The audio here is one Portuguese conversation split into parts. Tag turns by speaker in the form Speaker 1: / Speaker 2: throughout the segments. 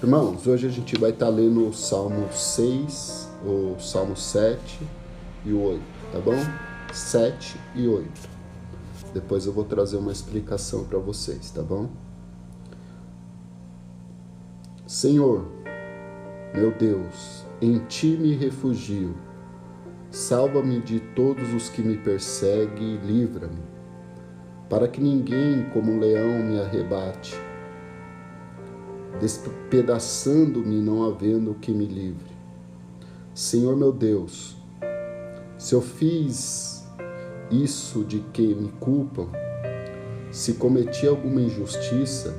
Speaker 1: Irmãos, hoje a gente vai estar lendo o Salmo 6, o Salmo 7 e o 8, tá bom? 7 e 8. Depois eu vou trazer uma explicação para vocês, tá bom? Senhor, meu Deus, em Ti me refugio. Salva-me de todos os que me perseguem e livra-me, para que ninguém como um leão me arrebate, despedaçando-me não havendo que me livre. Senhor meu Deus, se eu fiz isso de que me culpam, se cometi alguma injustiça,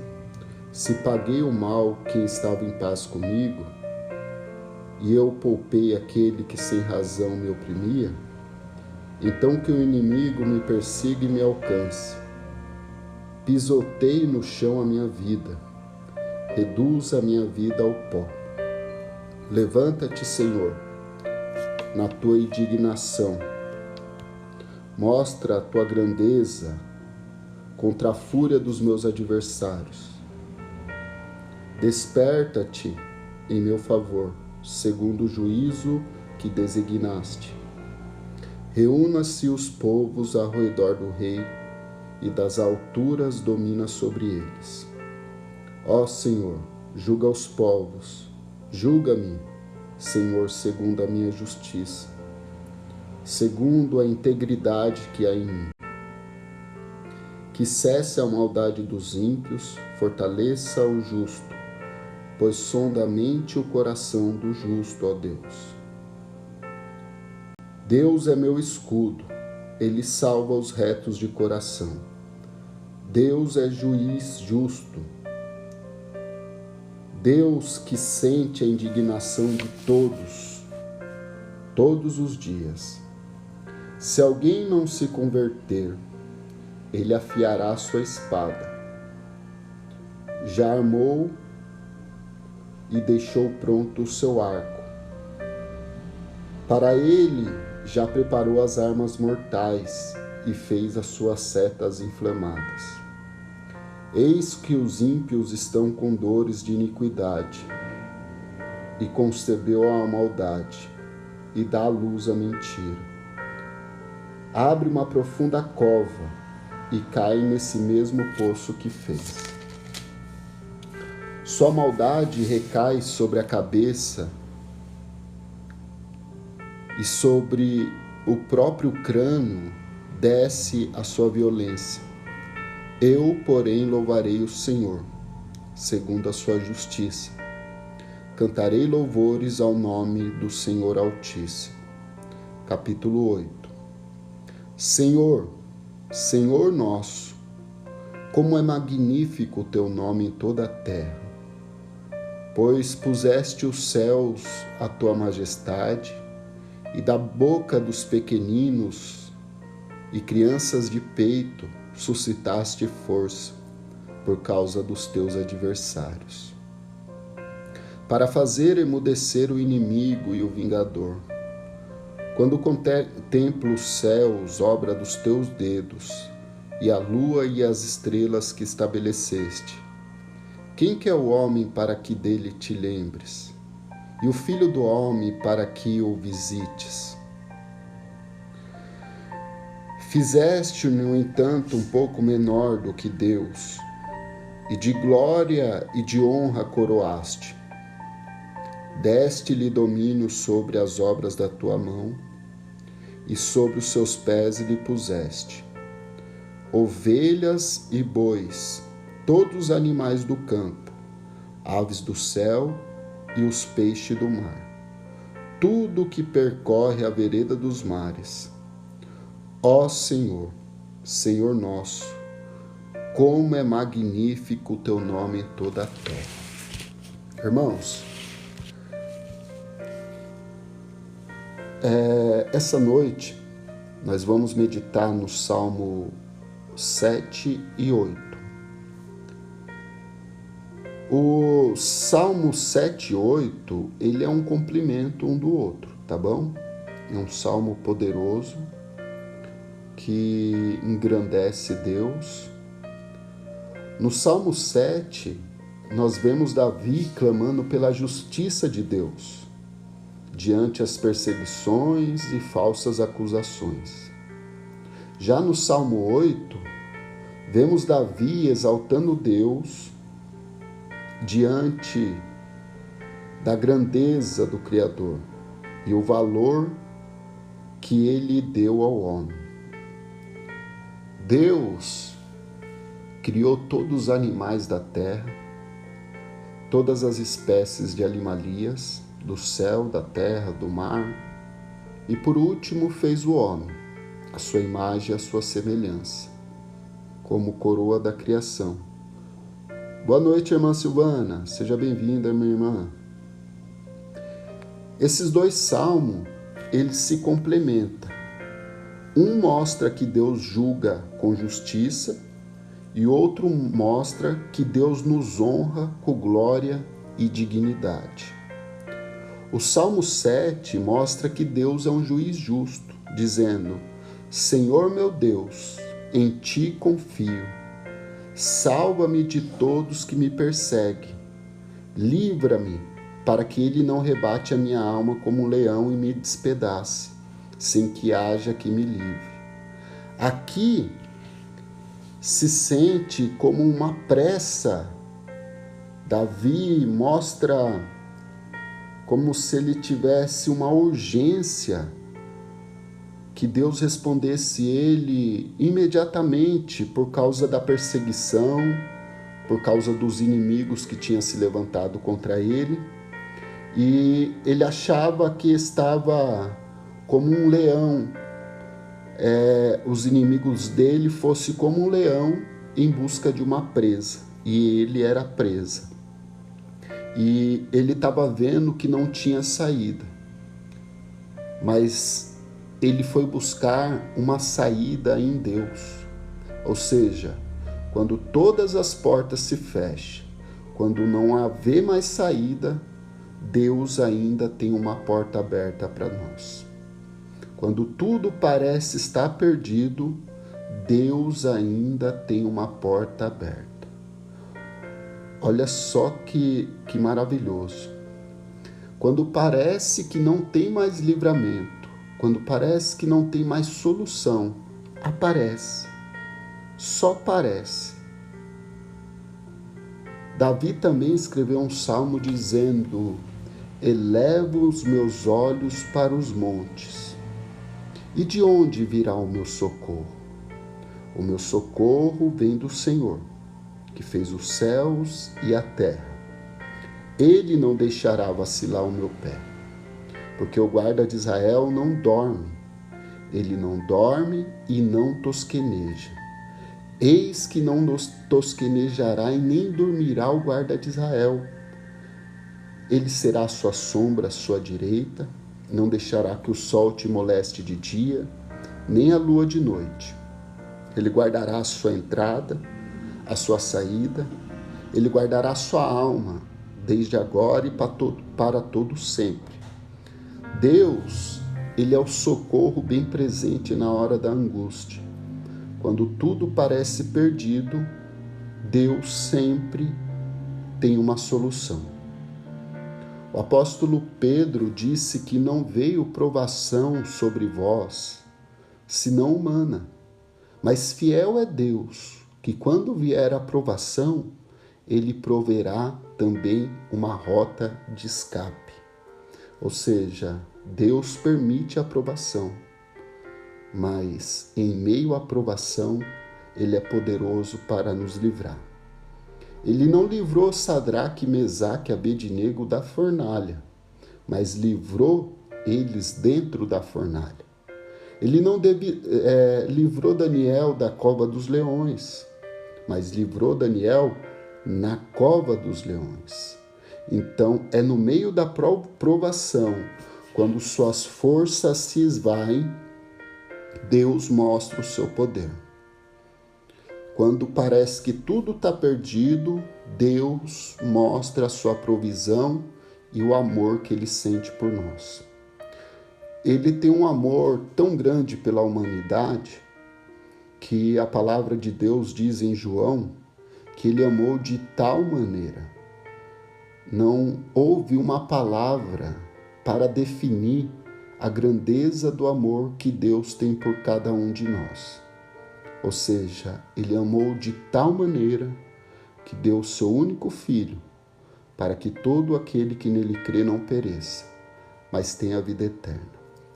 Speaker 1: se paguei o mal quem estava em paz comigo, e eu poupei aquele que sem razão me oprimia, então que o inimigo me persiga e me alcance. Pisoteie no chão a minha vida, reduz a minha vida ao pó. Levanta-te, Senhor, na tua indignação. Mostra a tua grandeza contra a fúria dos meus adversários. Desperta-te em meu favor, segundo o juízo que designaste. Reúna-se os povos ao redor do rei, e das alturas domina sobre eles. Ó Senhor, julga os povos, julga-me, Senhor, segundo a minha justiça, segundo a integridade que há em mim. Que cesse a maldade dos ímpios, fortaleça o justo, pois sonda a mente e o coração do justo, ó Deus. Deus é meu escudo, Ele salva os retos de coração. Deus é juiz justo, Deus que sente a indignação de todos os dias. Se alguém não se converter, ele afiará sua espada. Já armou e deixou pronto o seu arco. Para ele já preparou as armas mortais e fez as suas setas inflamadas. Eis que os ímpios estão com dores de iniquidade, e concebeu a maldade, e dá à luz a mentira. Abre uma profunda cova, e cai nesse mesmo poço que fez. Sua maldade recai sobre a cabeça, e sobre o próprio crânio desce a sua violência. Eu, porém, louvarei o Senhor, segundo a sua justiça. Cantarei louvores ao nome do Senhor Altíssimo. Capítulo 8. Senhor, Senhor nosso, como é magnífico o teu nome em toda a terra, pois puseste os céus à tua majestade, e da boca dos pequeninos e crianças de peito suscitaste força por causa dos teus adversários, para fazer emudecer o inimigo e o vingador. Quando contemplo os céus, obra dos teus dedos, e a lua e as estrelas que estabeleceste, quem que é o homem para que dele te lembres, e o filho do homem para que o visites? Fizeste-o, no entanto, um pouco menor do que Deus, e de glória e de honra coroaste. Deste-lhe domínio sobre as obras da tua mão, e sobre os seus pés lhe puseste. Ovelhas e bois, todos os animais do campo, aves do céu e os peixes do mar, tudo que percorre a vereda dos mares. Ó Senhor, Senhor nosso, como é magnífico o teu nome em toda a terra. Irmãos, essa noite nós vamos meditar no Salmo 7 e 8. O Salmo 7 e 8, ele é um complemento um do outro, tá bom? É um salmo poderoso, que engrandece Deus. No Salmo 7, nós vemos Davi clamando pela justiça de Deus diante as perseguições e falsas acusações. Já no Salmo 8, vemos Davi exaltando Deus diante da grandeza do Criador e o valor que ele deu ao homem. Deus criou todos os animais da terra, todas as espécies de animalias, do céu, da terra, do mar, e por último fez o homem, a sua imagem e a sua semelhança, como coroa da criação. Boa noite, irmã Silvana, seja bem-vinda, minha irmã. Esses dois salmos, eles se complementam. Um mostra que Deus julga com justiça e outro mostra que Deus nos honra com glória e dignidade. O Salmo 7 mostra que Deus é um juiz justo, dizendo: Senhor meu Deus, em ti confio. Salva-me de todos que me perseguem. Livra-me, para que ele não rebate a minha alma como um leão e me despedace, sem que haja que me livre. Aqui se sente como uma pressa. Davi mostra como se ele tivesse uma urgência que Deus respondesse ele imediatamente por causa da perseguição, por causa dos inimigos que tinham se levantado contra ele. E ele achava que estava como um leão, os inimigos dele fossem como um leão em busca de uma presa, e ele era presa. E ele estava vendo que não tinha saída, mas ele foi buscar uma saída em Deus. Ou seja, quando todas as portas se fecham, quando não haver mais saída, Deus ainda tem uma porta aberta para nós. Quando tudo parece estar perdido, Deus ainda tem uma porta aberta. Olha só que maravilhoso. Quando parece que não tem mais livramento, quando parece que não tem mais solução, aparece. Só parece. Davi também escreveu um salmo dizendo: Elevo os meus olhos para os montes. E de onde virá o meu socorro? O meu socorro vem do Senhor, que fez os céus e a terra. Ele não deixará vacilar o meu pé, porque o guarda de Israel não dorme. Ele não dorme e não tosqueneja. Eis que não tosquenejará e nem dormirá o guarda de Israel. Ele será a sua sombra à sua direita, não deixará que o sol te moleste de dia, nem a lua de noite. Ele guardará a sua entrada, a sua saída, ele guardará a sua alma, desde agora e para todo sempre. Deus, ele é o socorro bem presente na hora da angústia. Quando tudo parece perdido, Deus sempre tem uma solução. O apóstolo Pedro disse que não veio provação sobre vós, senão humana, mas fiel é Deus, que quando vier a provação, ele proverá também uma rota de escape. Ou seja, Deus permite a provação, mas em meio à provação, ele é poderoso para nos livrar. Ele não livrou Sadraque, Mesaque e Abednego da fornalha, mas livrou eles dentro da fornalha. Ele não livrou Daniel da cova dos leões, mas livrou Daniel na cova dos leões. Então, é no meio da provação, quando suas forças se esvaem, Deus mostra o seu poder. Quando parece que tudo está perdido, Deus mostra a sua provisão e o amor que Ele sente por nós. Ele tem um amor tão grande pela humanidade que a palavra de Deus diz em João que Ele amou de tal maneira. não houve uma palavra para definir a grandeza do amor que Deus tem por cada um de nós. Ou seja, Ele amou de tal maneira que deu o seu único Filho, para que todo aquele que nele crê não pereça, mas tenha a vida eterna.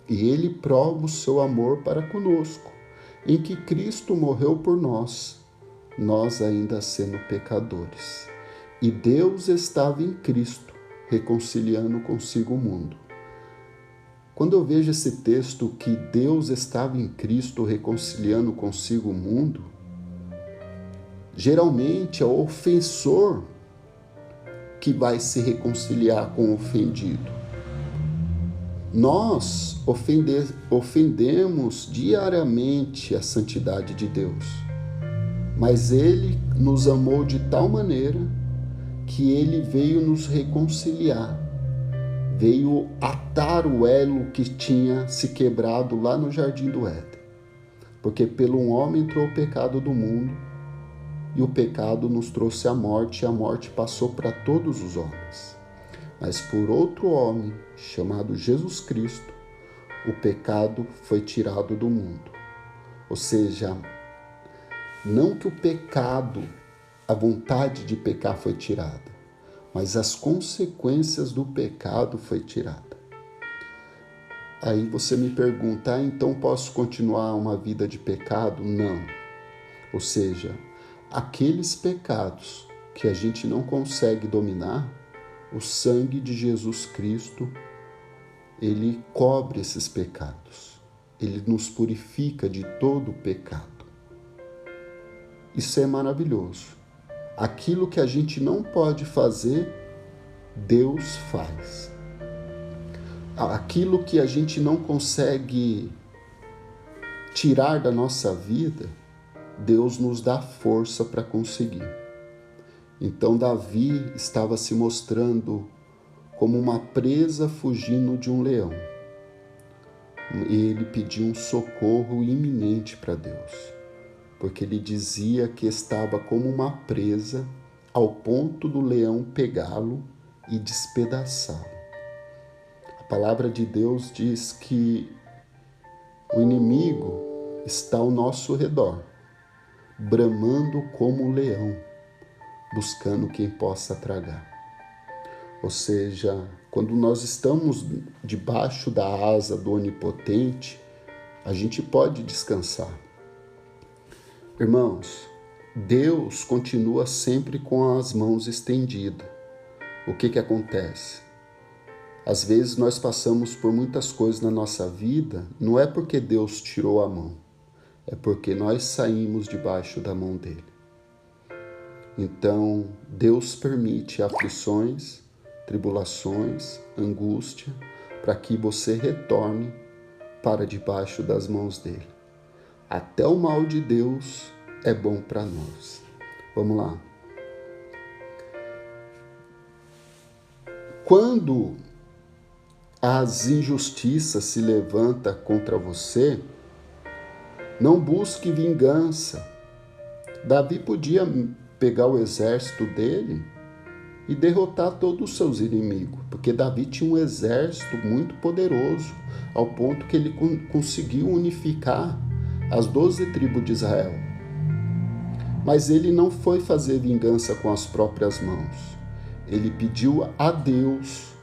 Speaker 1: E Ele prova o seu amor para conosco, em que Cristo morreu por nós, nós ainda sendo pecadores. E Deus estava em Cristo, reconciliando consigo o mundo. Quando eu vejo esse texto que Deus estava em Cristo reconciliando consigo o mundo, geralmente é o ofensor que vai se reconciliar com o ofendido. Nós ofendemos diariamente a santidade de Deus, mas Ele nos amou de tal maneira que Ele veio nos reconciliar, veio atar o elo que tinha se quebrado lá no Jardim do Éden. Porque pelo um homem entrou o pecado do mundo, e o pecado nos trouxe a morte, e a morte passou para todos os homens. Mas por outro homem, chamado Jesus Cristo, o pecado foi tirado do mundo. Ou seja, não que o pecado, a vontade de pecar foi tirada, mas as consequências do pecado foi tirada. Aí você me pergunta, então posso continuar uma vida de pecado? Não. Ou seja, aqueles pecados que a gente não consegue dominar, o sangue de Jesus Cristo, ele cobre esses pecados. Ele nos purifica de todo o pecado. Isso é maravilhoso. Aquilo que a gente não pode fazer, Deus faz. Aquilo que a gente não consegue tirar da nossa vida, Deus nos dá força para conseguir. Então Davi estava se mostrando como uma presa fugindo de um leão. Ele pediu um socorro iminente para Deus, porque ele dizia que estava como uma presa ao ponto do leão pegá-lo e despedaçá-lo. A palavra de Deus diz que o inimigo está ao nosso redor, bramando como um leão, buscando quem possa tragar. Ou seja, quando nós estamos debaixo da asa do Onipotente, a gente pode descansar. Irmãos, Deus continua sempre com as mãos estendidas. O que acontece? Às vezes nós passamos por muitas coisas na nossa vida, não é porque Deus tirou a mão, é porque nós saímos debaixo da mão dele. Então, Deus permite aflições, tribulações, angústia, para que você retorne para debaixo das mãos dele. Até o mal de Deus é bom para nós. Vamos lá. Quando as injustiças se levantam contra você, não busque vingança. Davi podia pegar o exército dele e derrotar todos os seus inimigos, porque Davi tinha um exército muito poderoso, ao ponto que ele conseguiu unificar as 12 tribos de Israel. Mas ele não foi fazer vingança com as próprias mãos. Ele pediu a Deus,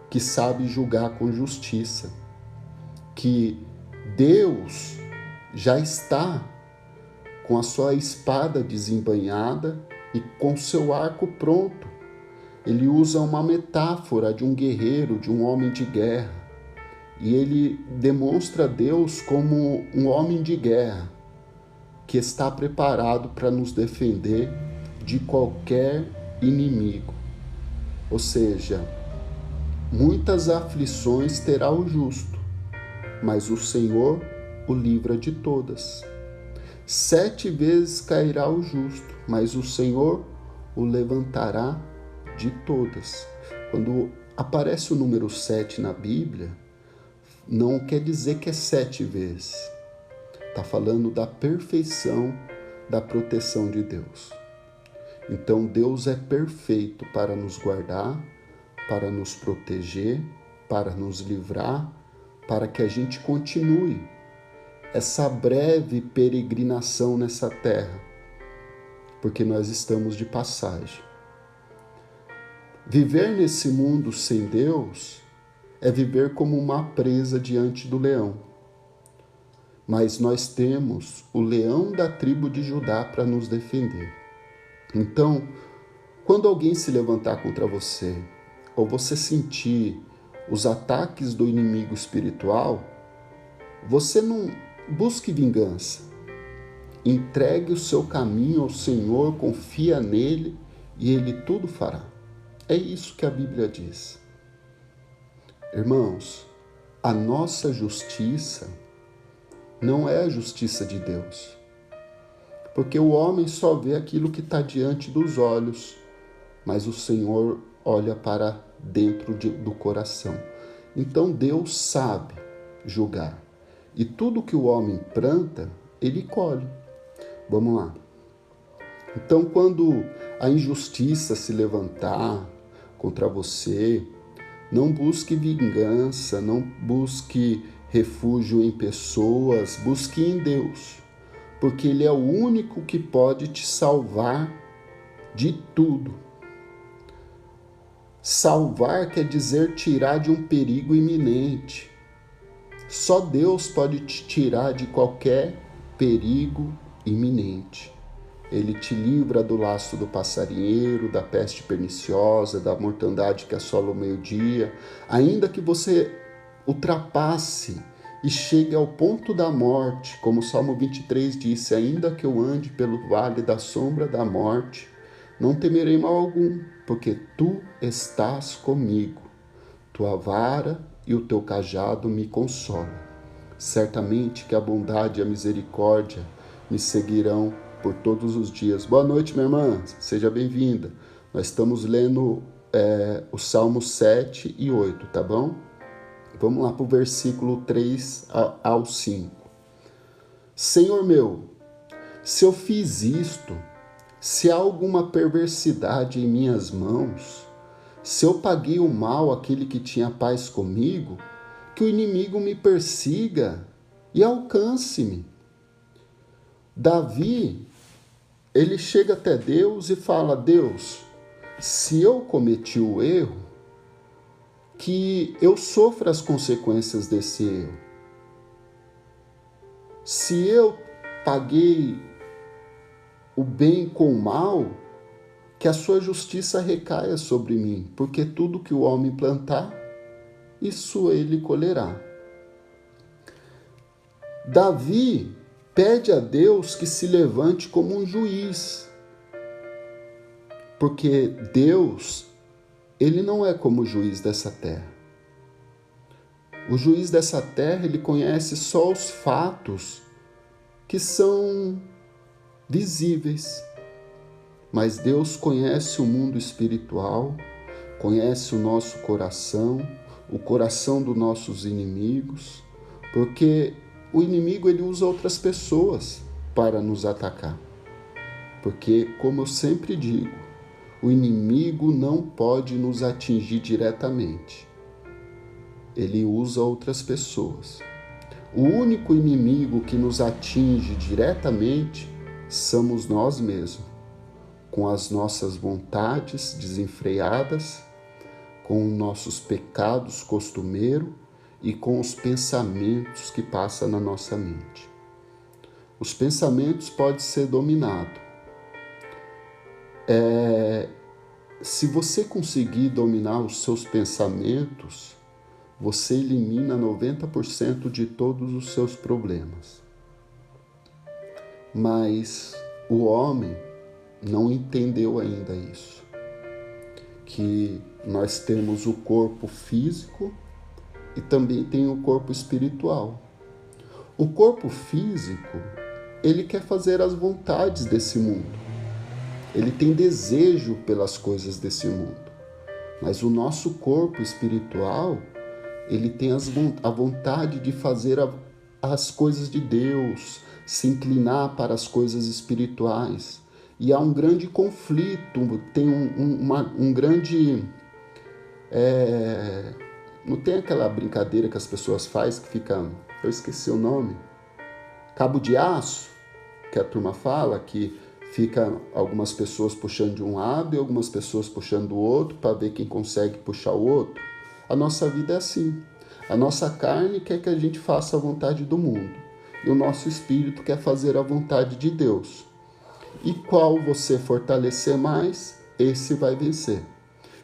Speaker 1: que sabe julgar com justiça, que Deus já está com a sua espada desembainhada e com seu arco pronto. Ele usa uma metáfora de um guerreiro, de um homem de guerra. E ele demonstra a Deus como um homem de guerra que está preparado para nos defender de qualquer inimigo. Ou seja, muitas aflições terá o justo, mas o Senhor o livra de todas. 7 vezes cairá o justo, mas o Senhor o levantará de todas. Quando aparece o número 7 na Bíblia, não quer dizer que é 7 vezes. Está falando da perfeição da proteção de Deus. Então Deus é perfeito para nos guardar, para nos proteger, para nos livrar, para que a gente continue essa breve peregrinação nessa terra, porque nós estamos de passagem. Viver nesse mundo sem Deus é viver como uma presa diante do leão. Mas nós temos o leão da tribo de Judá para nos defender. Então, quando alguém se levantar contra você, ou você sentir os ataques do inimigo espiritual, você não busque vingança. Entregue o seu caminho ao Senhor, confia nele e ele tudo fará. É isso que a Bíblia diz. Irmãos, a nossa justiça não é a justiça de Deus. Porque o homem só vê aquilo que está diante dos olhos, mas o Senhor olha para dentro do coração. Então Deus sabe julgar. E tudo que o homem planta, ele colhe. Vamos lá. Então, quando a injustiça se levantar contra você, não busque vingança, não busque refúgio em pessoas, busque em Deus, porque Ele é o único que pode te salvar de tudo. Salvar quer dizer tirar de um perigo iminente. Só Deus pode te tirar de qualquer perigo iminente. Ele te livra do laço do passarinheiro, da peste perniciosa, da mortandade que assola o meio-dia. Ainda que você ultrapasse e chegue ao ponto da morte, como o Salmo 23 disse, ainda que eu ande pelo vale da sombra da morte, não temerei mal algum, porque tu estás comigo. Tua vara e o teu cajado me consolam. Certamente que a bondade e a misericórdia me seguirão por todos os dias. Boa noite, minha irmã, seja bem-vinda. Nós estamos lendo o Salmo 7 e 8, tá bom? Vamos lá para o versículo 3 ao 5. Senhor meu, se eu fiz isto, se há alguma perversidade em minhas mãos, se eu paguei o mal àquele que tinha paz comigo, que o inimigo me persiga e alcance-me. Davi, ele chega até Deus e fala: Deus, se eu cometi o erro, que eu sofra as consequências desse erro. Se eu paguei o bem com o mal, que a sua justiça recaia sobre mim, porque tudo que o homem plantar, isso ele colherá. Davi pede a Deus que se levante como um juiz, porque Deus, ele não é como o juiz dessa terra. O juiz dessa terra, ele conhece só os fatos que são visíveis, mas Deus conhece o mundo espiritual, conhece o nosso coração, o coração dos nossos inimigos, porque o inimigo ele usa outras pessoas para nos atacar. Porque, como eu sempre digo, o inimigo não pode nos atingir diretamente. Ele usa outras pessoas. O único inimigo que nos atinge diretamente somos nós mesmos, com as nossas vontades desenfreadas, com nossos pecados costumeiros e com os pensamentos que passam na nossa mente. Os pensamentos podem ser dominados. Se você conseguir dominar os seus pensamentos, você elimina 90% de todos os seus problemas. Mas o homem não entendeu ainda isso, que nós temos o corpo físico e também tem o corpo espiritual. O corpo físico, ele quer fazer as vontades desse mundo. Ele tem desejo pelas coisas desse mundo. Mas o nosso corpo espiritual, ele tem a vontade de fazer as coisas de Deus, se inclinar para as coisas espirituais. E há um grande conflito, tem um grande Não tem aquela brincadeira que as pessoas fazem que fica, eu esqueci o nome, cabo de aço, que a turma fala, que fica algumas pessoas puxando de um lado e algumas pessoas puxando do outro para ver quem consegue puxar o outro. A nossa vida é assim. A nossa carne quer que a gente faça a vontade do mundo e o nosso espírito quer fazer a vontade de Deus. E qual você fortalecer mais, esse vai vencer.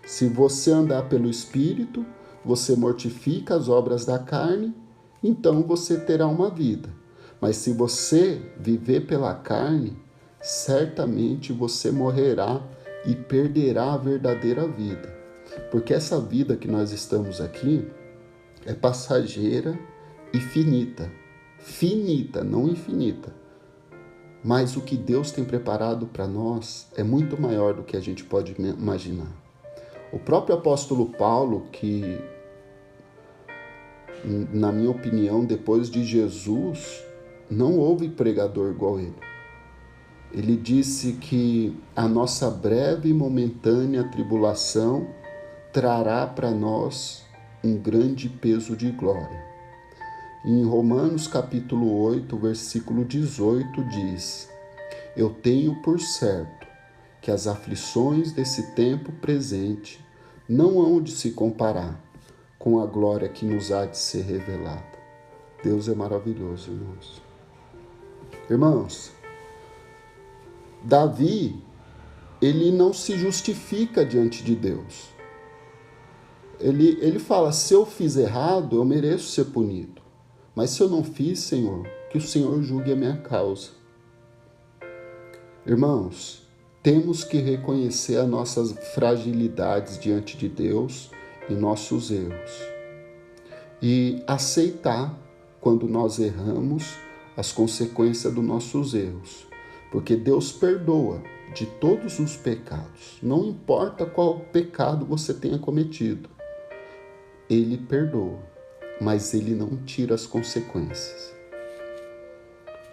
Speaker 1: Se você andar pelo espírito, você mortifica as obras da carne, então você terá uma vida. Mas se você viver pela carne, certamente você morrerá e perderá a verdadeira vida. Porque essa vida que nós estamos aqui é passageira e finita. Finita, não infinita. Mas o que Deus tem preparado para nós é muito maior do que a gente pode imaginar. O próprio apóstolo Paulo, que, na minha opinião, depois de Jesus, não houve pregador igual ele. Ele disse que a nossa breve e momentânea tribulação trará para nós um grande peso de glória. Em Romanos capítulo 8, versículo 18 diz: Eu tenho por certo que as aflições desse tempo presente não hão de se comparar com a glória que nos há de ser revelada. Deus é maravilhoso, irmãos. Irmãos, Davi, ele não se justifica diante de Deus. Ele fala, se eu fiz errado, eu mereço ser punido. Mas se eu não fiz, Senhor, que o Senhor julgue a minha causa. Irmãos, temos que reconhecer as nossas fragilidades diante de Deus e nossos erros. E aceitar, quando nós erramos, as consequências dos nossos erros. Porque Deus perdoa de todos os pecados. Não importa qual pecado você tenha cometido. Ele perdoa, mas ele não tira as consequências.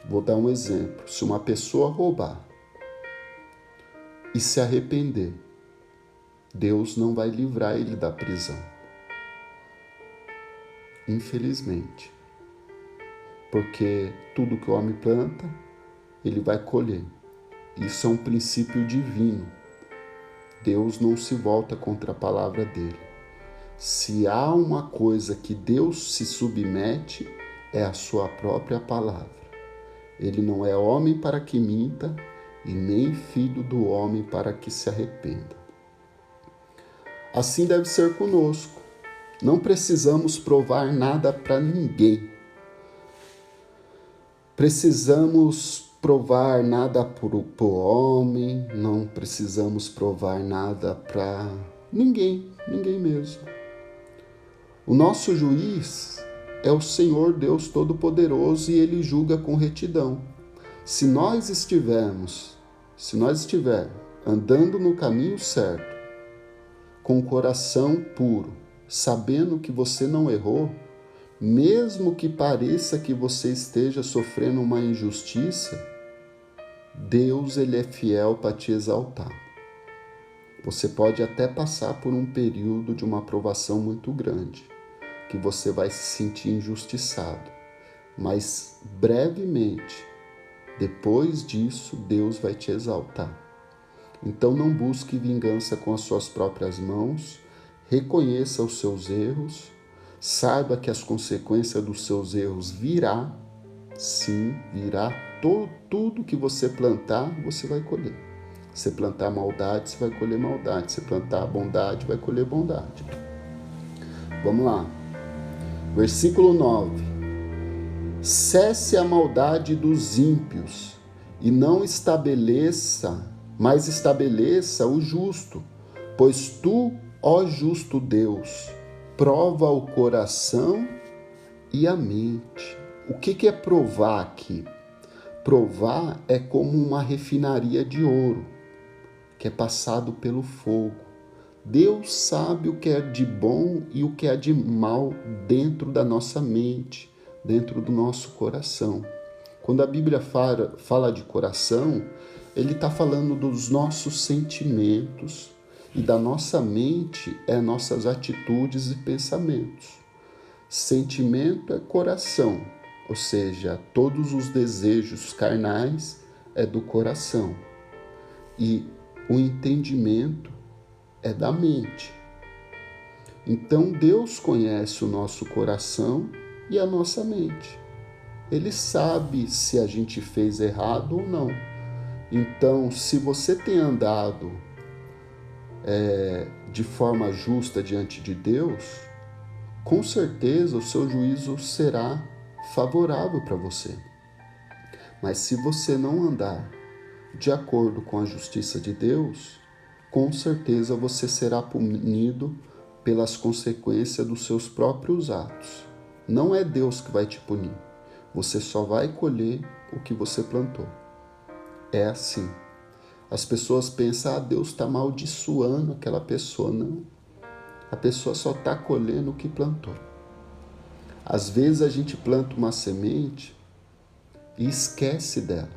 Speaker 1: Vou dar um exemplo. Se uma pessoa roubar e se arrepender, Deus não vai livrar ele da prisão. Infelizmente. Porque tudo que o homem planta, ele vai colher. Isso é um princípio divino. Deus não se volta contra a palavra dele. Se há uma coisa que Deus se submete, é a sua própria palavra. Ele não é homem para que minta, e nem filho do homem para que se arrependa. Assim deve ser conosco. Não precisamos provar nada para ninguém. Precisamos provar nada para o homem, não precisamos provar nada para ninguém mesmo. O nosso juiz é o Senhor Deus Todo-Poderoso e Ele julga com retidão. Se nós estivermos andando no caminho certo, com o coração puro, sabendo que você não errou, mesmo que pareça que você esteja sofrendo uma injustiça, Deus, Ele é fiel para te exaltar. Você pode até passar por um período de uma provação muito grande, que você vai se sentir injustiçado, mas brevemente, depois disso, Deus vai te exaltar. Então não busque vingança com as suas próprias mãos, reconheça os seus erros, saiba que as consequências dos seus erros virá, sim, virá. Tudo que você plantar, você vai colher. Se plantar maldade, você vai colher maldade. Se plantar bondade, vai colher bondade. Vamos lá. Versículo 9. Cesse a maldade dos ímpios e não estabeleça o justo, pois tu, ó justo Deus, prova o coração e a mente. O que é provar aqui? Provar é como uma refinaria de ouro, que é passado pelo fogo. Deus sabe o que é de bom e o que é de mal dentro da nossa mente, dentro do nosso coração. Quando a Bíblia fala de coração, ele está falando dos nossos sentimentos E da nossa mente é nossas atitudes e pensamentos. Sentimento é coração, ou seja, todos os desejos carnais é do coração. E o entendimento é da mente. Então Deus conhece o nosso coração e a nossa mente. Ele sabe se a gente fez errado ou não. Então, se você tem andado de forma justa diante de Deus, com certeza o seu juízo será favorável para você. Mas se você não andar de acordo com a justiça de Deus, com certeza você será punido pelas consequências dos seus próprios atos. Não é Deus que vai te punir. Você só vai colher o que você plantou. É assim. As pessoas pensam, Deus está amaldiçoando aquela pessoa. Não. A pessoa só está colhendo o que plantou. Às vezes a gente planta uma semente e esquece dela.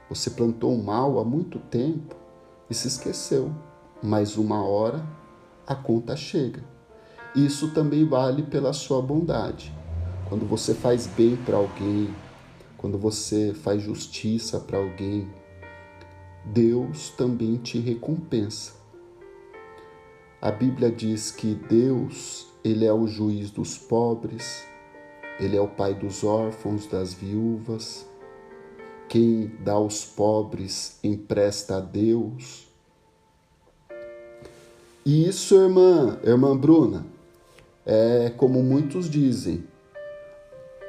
Speaker 1: Você plantou um mal há muito tempo e se esqueceu. Mas uma hora a conta chega. Isso também vale pela sua bondade. Quando você faz bem para alguém, quando você faz justiça para alguém, Deus também te recompensa. A Bíblia diz que Deus, Ele é o juiz dos pobres, Ele é o pai dos órfãos, das viúvas. Quem dá aos pobres empresta a Deus. E isso, irmã Bruna, é como muitos dizem,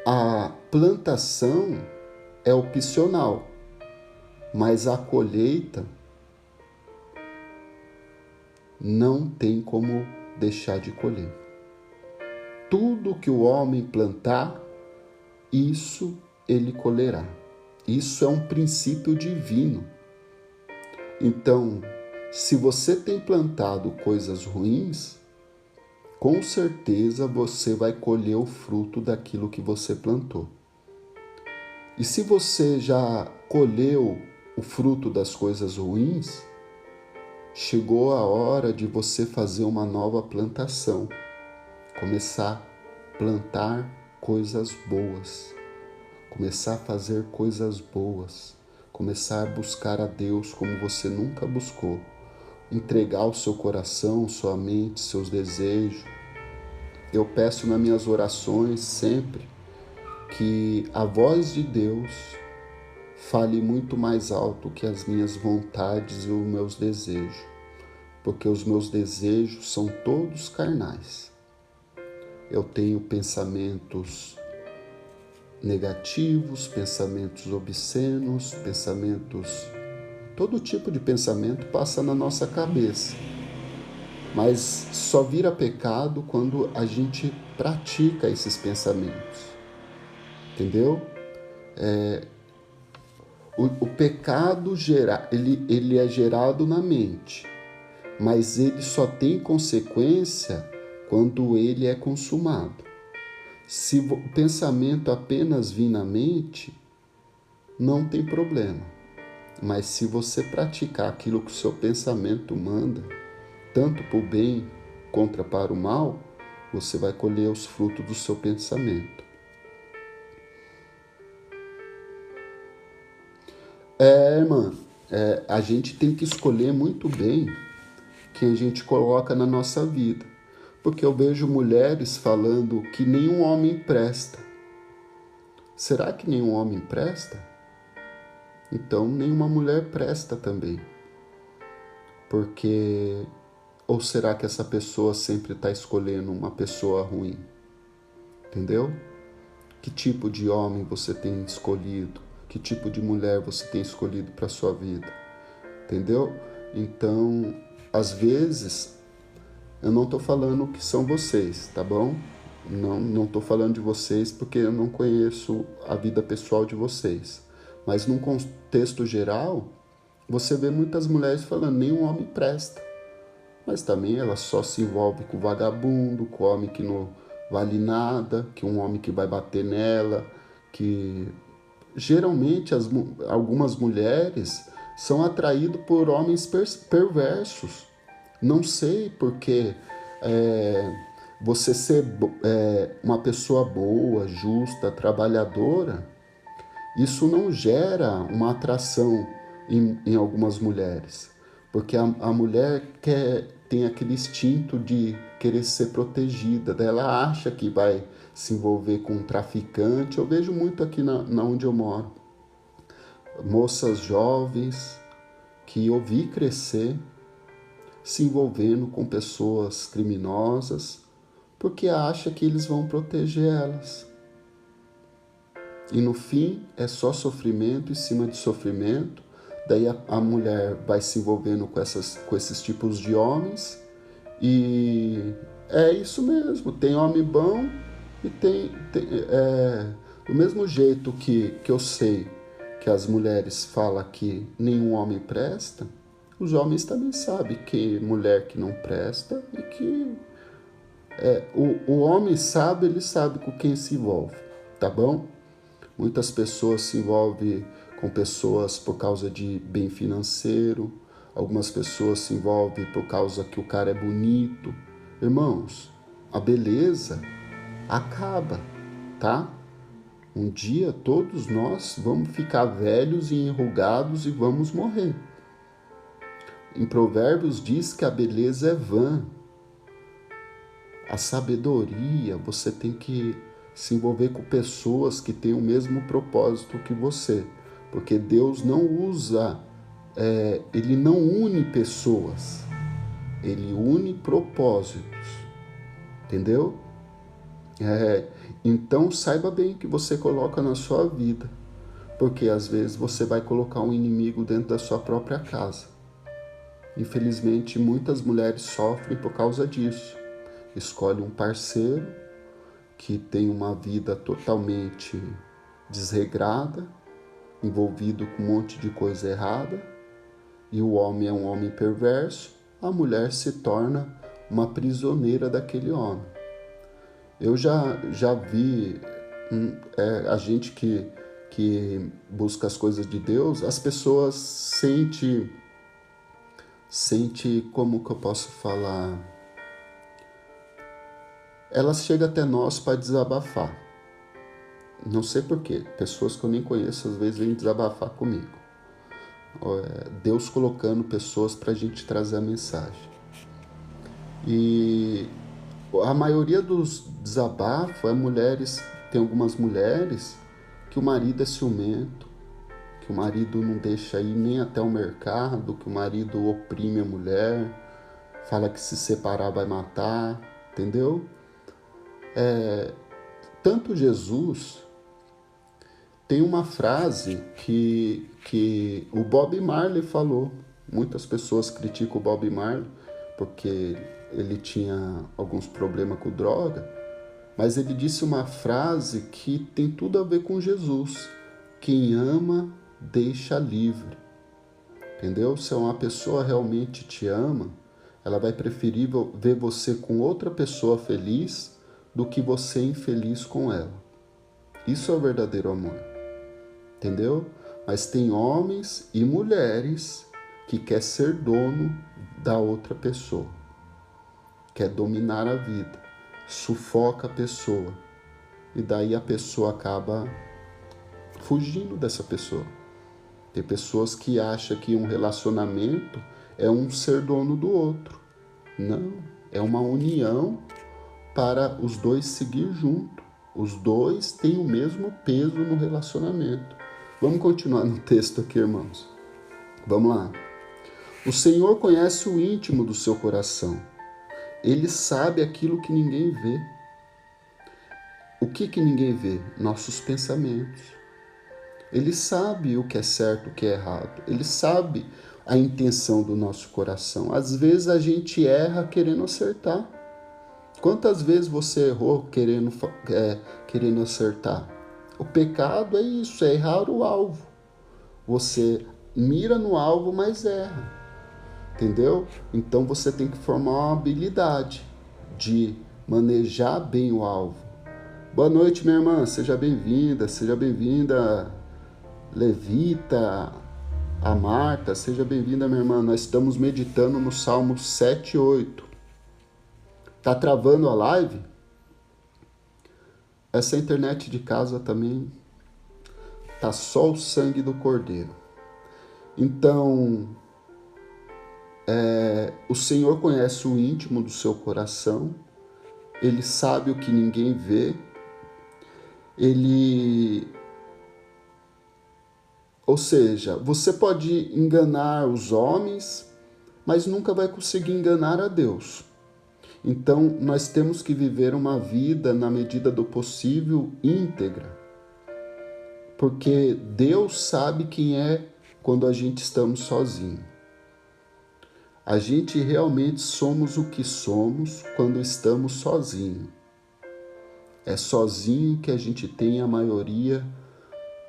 Speaker 1: a plantação é opcional, mas a colheita não tem como deixar de colher. Tudo que o homem plantar, isso ele colherá. Isso é um princípio divino. Então, se você tem plantado coisas ruins, com certeza você vai colher o fruto daquilo que você plantou. E se você já colheu o fruto das coisas ruins, chegou a hora de você fazer uma nova plantação, começar a plantar coisas boas, começar a fazer coisas boas, começar a buscar a Deus como você nunca buscou, entregar o seu coração, sua mente, seus desejos. Eu peço nas minhas orações sempre que a voz de Deus fale muito mais alto que as minhas vontades e os meus desejos, porque os meus desejos são todos carnais. Eu tenho pensamentos negativos, pensamentos obscenos, todo tipo de pensamento passa na nossa cabeça. Mas só vira pecado quando a gente pratica esses pensamentos. Entendeu? O pecado ele é gerado na mente, mas ele só tem consequência quando ele é consumado. Se o pensamento apenas vir na mente, não tem problema. Mas se você praticar aquilo que o seu pensamento manda, tanto para o bem quanto para o mal, você vai colher os frutos do seu pensamento. Irmã, a gente tem que escolher muito bem quem a gente coloca na nossa vida. Porque eu vejo mulheres falando que nenhum homem presta. Será que nenhum homem presta? Então nenhuma mulher presta também. Porque... Ou será que essa pessoa sempre está escolhendo uma pessoa ruim? Entendeu? Que tipo de homem você tem escolhido? Que tipo de mulher você tem escolhido para a sua vida? Entendeu? Então, às vezes, eu não estou falando que são vocês, tá bom? Não estou falando de vocês porque eu não conheço a vida pessoal de vocês. Mas num contexto geral, você vê muitas mulheres falando, nenhum homem presta. Mas também ela só se envolve com vagabundo, com homem que não vale nada, que um homem que vai bater nela, que geralmente algumas mulheres são atraídas por homens perversos, Não sei porque você ser uma pessoa boa, justa, trabalhadora, isso não gera uma atração em algumas mulheres. Porque a mulher tem aquele instinto de querer ser protegida. Daí ela acha que vai se envolver com um traficante. Eu vejo muito aqui na onde eu moro. Moças jovens que eu vi crescer se envolvendo com pessoas criminosas porque acha que eles vão proteger elas. E no fim é só sofrimento em cima de sofrimento. Daí a mulher vai se envolvendo com esses tipos de homens. E é isso mesmo, tem homem bom e do mesmo jeito que eu sei que as mulheres falam que nenhum homem presta, os homens também sabem que mulher que não presta e que o homem sabe, ele sabe com quem se envolve, tá bom? Muitas pessoas se envolvem com pessoas por causa de bem financeiro, algumas pessoas se envolvem por causa que o cara é bonito. Irmãos, a beleza acaba, tá? Um dia todos nós vamos ficar velhos e enrugados e vamos morrer. Em Provérbios diz que a beleza é vã. A sabedoria, você tem que se envolver com pessoas que têm o mesmo propósito que você. Porque Deus não usa, Ele não une pessoas. Ele une propósitos. Entendeu? Então saiba bem o que você coloca na sua vida. Porque às vezes você vai colocar um inimigo dentro da sua própria casa. Infelizmente, muitas mulheres sofrem por causa disso. Escolhe um parceiro que tem uma vida totalmente desregrada, envolvido com um monte de coisa errada, e o homem é um homem perverso, a mulher se torna uma prisioneira daquele homem. Eu já vi a gente que busca as coisas de Deus, as pessoas sente como que eu posso falar? Elas chegam até nós para desabafar. Não sei porquê. Pessoas que eu nem conheço às vezes vêm desabafar comigo. Deus colocando pessoas para a gente trazer a mensagem. E a maioria dos desabafos é mulheres. Tem algumas mulheres que o marido é ciumento, que o marido não deixa ir nem até o mercado, que o marido oprime a mulher, fala que se separar vai matar, entendeu? Tanto Jesus tem uma frase que o Bob Marley falou. Muitas pessoas criticam o Bob Marley porque ele tinha alguns problemas com droga, mas ele disse uma frase que tem tudo a ver com Jesus. Quem ama, deixa livre. Entendeu? Se uma pessoa realmente te ama, ela vai preferir ver você com outra pessoa feliz do que você infeliz com ela. Isso é o verdadeiro amor. Entendeu? Mas tem homens e mulheres que quer ser dono da outra pessoa. Quer dominar a vida. Sufoca a pessoa. E daí a pessoa acaba fugindo dessa pessoa. Tem pessoas que acham que um relacionamento é um ser dono do outro. Não, é uma união para os dois seguir junto. Os dois têm o mesmo peso no relacionamento. Vamos continuar no texto aqui, irmãos. Vamos lá. O Senhor conhece o íntimo do seu coração. Ele sabe aquilo que ninguém vê. O que ninguém vê? Nossos pensamentos. Ele sabe o que é certo, o que é errado. Ele sabe a intenção do nosso coração. Às vezes a gente erra querendo acertar. Quantas vezes você errou querendo acertar? O pecado é isso, é errar o alvo. Você mira no alvo, mas erra. Entendeu? Então você tem que formar uma habilidade de manejar bem o alvo. Boa noite, minha irmã. Seja bem-vinda, Levita. A Marta, seja bem-vinda, minha irmã. Nós estamos meditando no Salmo 7 e 8. Tá travando a live? Essa internet de casa também tá só o sangue do Cordeiro. Então, o Senhor conhece o íntimo do seu coração. Ele sabe o que ninguém vê. Ou seja, você pode enganar os homens, mas nunca vai conseguir enganar a Deus. Então, nós temos que viver uma vida, na medida do possível, íntegra. Porque Deus sabe quem é quando a gente estamos sozinhos. A gente realmente somos o que somos quando estamos sozinhos. É sozinho que a gente tem a maioria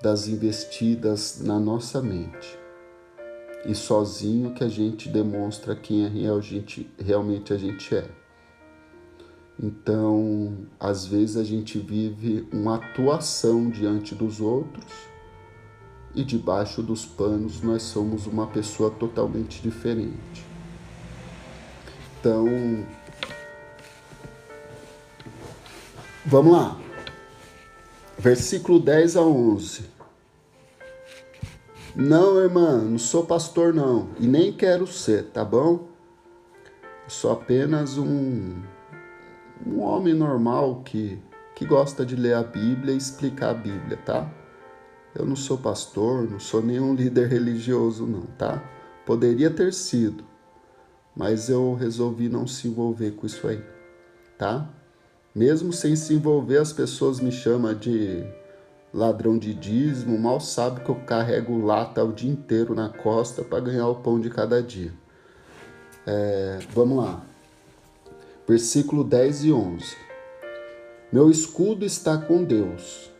Speaker 1: das investidas na nossa mente. E sozinho que a gente demonstra quem realmente a gente é. Então, às vezes a gente vive uma atuação diante dos outros e debaixo dos panos nós somos uma pessoa totalmente diferente. Então, vamos lá. Versículo 10 a 11. Não, irmã, não sou pastor não, e nem quero ser, tá bom? Sou apenas um homem normal que gosta de ler a Bíblia e explicar a Bíblia, tá? Eu não sou pastor, não sou nenhum líder religioso não, tá? Poderia ter sido, mas eu resolvi não se envolver com isso aí, tá? Mesmo sem se envolver, as pessoas me chamam de ladrão de dízimo, mal sabe que eu carrego lata o dia inteiro na costa para ganhar o pão de cada dia. Vamos lá. Versículo 10 e 11. Meu escudo está com Deus,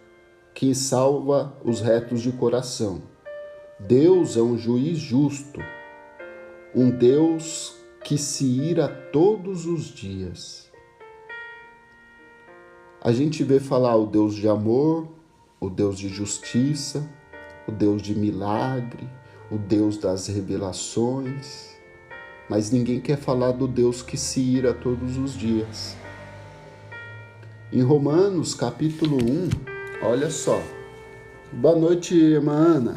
Speaker 1: que salva os retos de coração. Deus é um juiz justo, um Deus que se ira todos os dias. A gente vê falar o Deus de amor, o Deus de justiça, o Deus de milagre, o Deus das revelações, mas ninguém quer falar do Deus que se ira todos os dias. Em Romanos, capítulo 1, olha só. Boa noite, irmã Ana.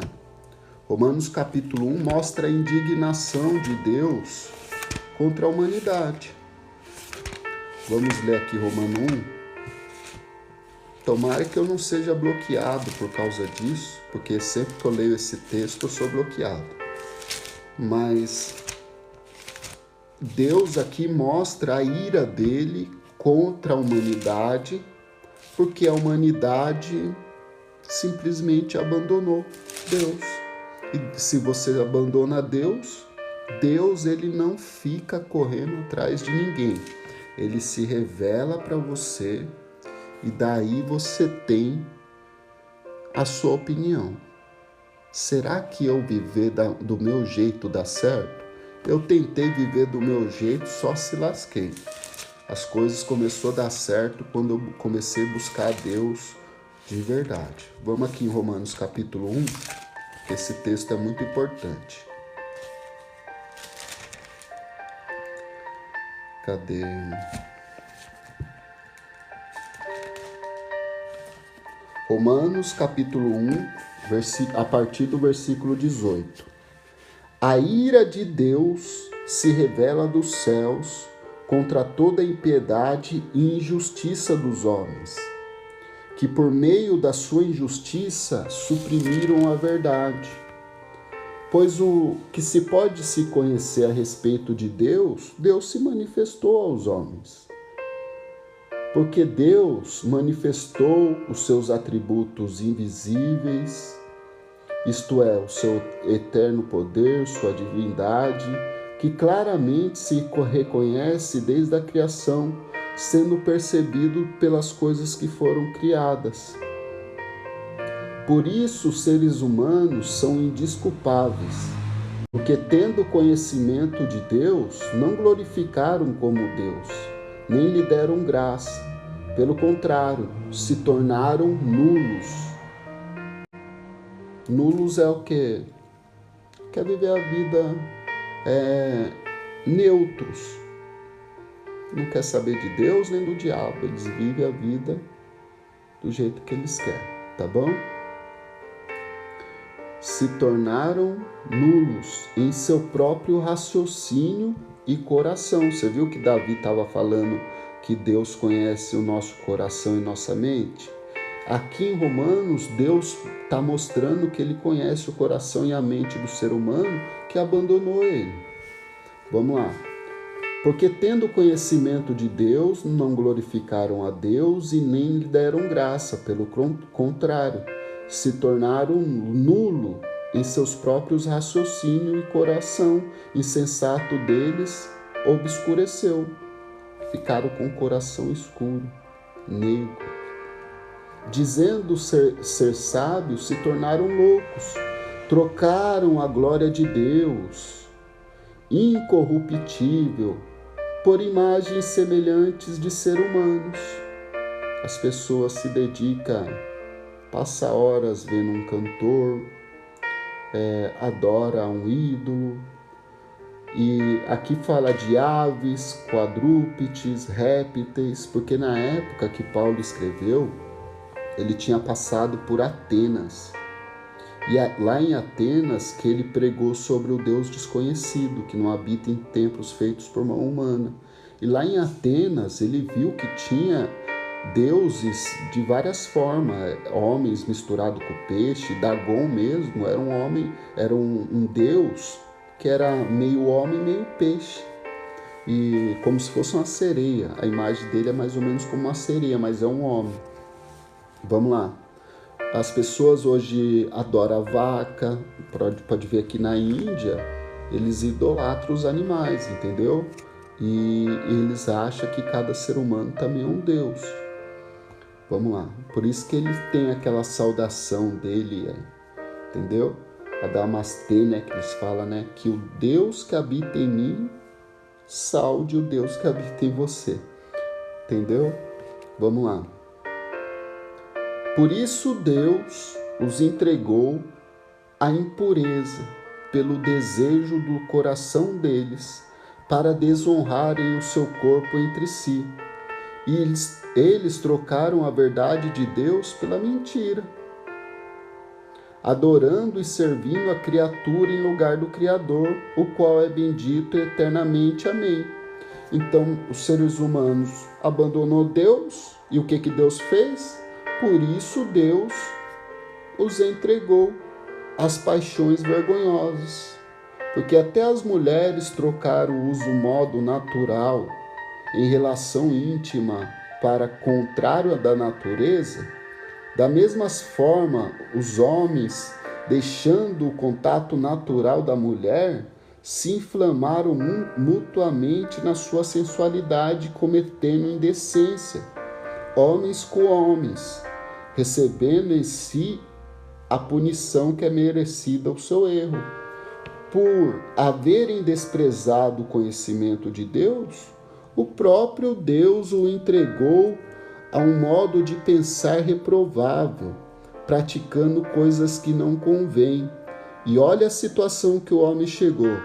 Speaker 1: Romanos, capítulo 1, mostra a indignação de Deus contra a humanidade. Vamos ler aqui Romanos 1. Tomara que eu não seja bloqueado por causa disso, porque sempre que eu leio esse texto eu sou bloqueado. Mas Deus aqui mostra a ira dele contra a humanidade, porque a humanidade simplesmente abandonou Deus. E se você abandona Deus, Deus ele não fica correndo atrás de ninguém. Ele se revela para você e daí você tem a sua opinião. Será que eu viver do meu jeito dá certo? Eu tentei viver do meu jeito, só se lasquei. As coisas começaram a dar certo quando eu comecei a buscar Deus de verdade. Vamos aqui em Romanos capítulo 1, que esse texto é muito importante. Cadê? Romanos capítulo 1, a partir do versículo 18. A ira de Deus se revela dos céus contra toda a impiedade e injustiça dos homens, que por meio da sua injustiça suprimiram a verdade. Pois o que se pode se conhecer a respeito de Deus, Deus se manifestou aos homens. Porque Deus manifestou os seus atributos invisíveis, isto é, o seu eterno poder, sua divindade, que claramente se reconhece desde a criação, sendo percebido pelas coisas que foram criadas. Por isso, os seres humanos são indesculpáveis, porque tendo conhecimento de Deus, não glorificaram como Deus, nem lhe deram graça. Pelo contrário, se tornaram nulos. Nulos é o quê? quer viver a vida neutros. Não quer saber de Deus nem do diabo. Eles vivem a vida do jeito que eles querem, tá bom? Se tornaram nulos em seu próprio raciocínio e coração. Você viu que Davi estava falando que Deus conhece o nosso coração e nossa mente? Aqui em Romanos, Deus está mostrando que Ele conhece o coração e a mente do ser humano que abandonou Ele. Vamos lá. Porque tendo conhecimento de Deus, não glorificaram a Deus e nem lhe deram graça. Pelo contrário, se tornaram nulo em seus próprios raciocínios e coração insensato deles obscureceu. Ficaram com o coração escuro, negro. Dizendo ser sábios, se tornaram loucos. Trocaram a glória de Deus, incorruptível, por imagens semelhantes de seres humanos. As pessoas se dedicam, passa horas vendo um cantor, adora um ídolo. E aqui fala de aves, quadrúpedes, répteis, porque na época que Paulo escreveu, ele tinha passado por Atenas. E lá em Atenas que ele pregou sobre o Deus desconhecido, que não habita em templos feitos por mão humana. E lá em Atenas ele viu que tinha deuses de várias formas, homens misturados com peixe. Dagon mesmo era um homem, era um deus que era meio homem, meio peixe. E como se fosse uma sereia. A imagem dele é mais ou menos como uma sereia, mas é um homem. Vamos lá. As pessoas hoje adoram a vaca, pode ver aqui na Índia, eles idolatram os animais, entendeu? E eles acham que cada ser humano também é um Deus. Vamos lá. Por isso que ele tem aquela saudação dele, entendeu? A Namastê, né, que eles falam, né? Que o Deus que habita em mim saude o Deus que habita em você. Entendeu? Vamos lá. Por isso Deus os entregou à impureza, pelo desejo do coração deles, para desonrarem o seu corpo entre si. E eles trocaram a verdade de Deus pela mentira, adorando e servindo a criatura em lugar do Criador, o qual é bendito eternamente. Amém. Então, os seres humanos abandonou Deus, e o que Deus fez? Por isso Deus os entregou às paixões vergonhosas. Porque até as mulheres trocaram o modo natural em relação íntima para contrário da natureza. Da mesma forma, os homens, deixando o contato natural da mulher, se inflamaram mutuamente na sua sensualidade, cometendo indecência, homens com homens, recebendo em si a punição que é merecida ao seu erro. Por haverem desprezado o conhecimento de Deus, o próprio Deus o entregou a um modo de pensar reprovável, praticando coisas que não convêm. E olha a situação que o homem chegou.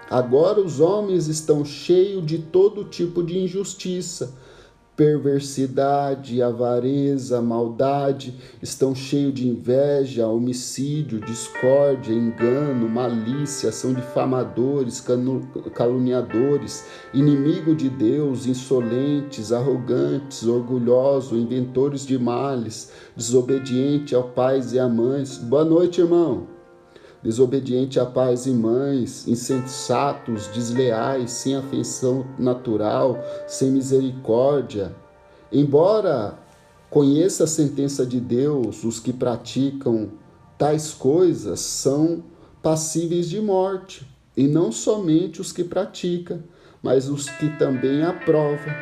Speaker 1: Agora os homens estão cheios de todo tipo de injustiça, perversidade, avareza, maldade, estão cheios de inveja, homicídio, discórdia, engano, malícia, são difamadores, caluniadores, inimigo de Deus, insolentes, arrogantes, orgulhosos, inventores de males, desobediente ao pais e a mães. Boa noite, irmão. Desobediente a pais e mães, insensatos, desleais, sem afeição natural, sem misericórdia. Embora conheça a sentença de Deus, os que praticam tais coisas são passíveis de morte, e não somente os que praticam, mas os que também aprovam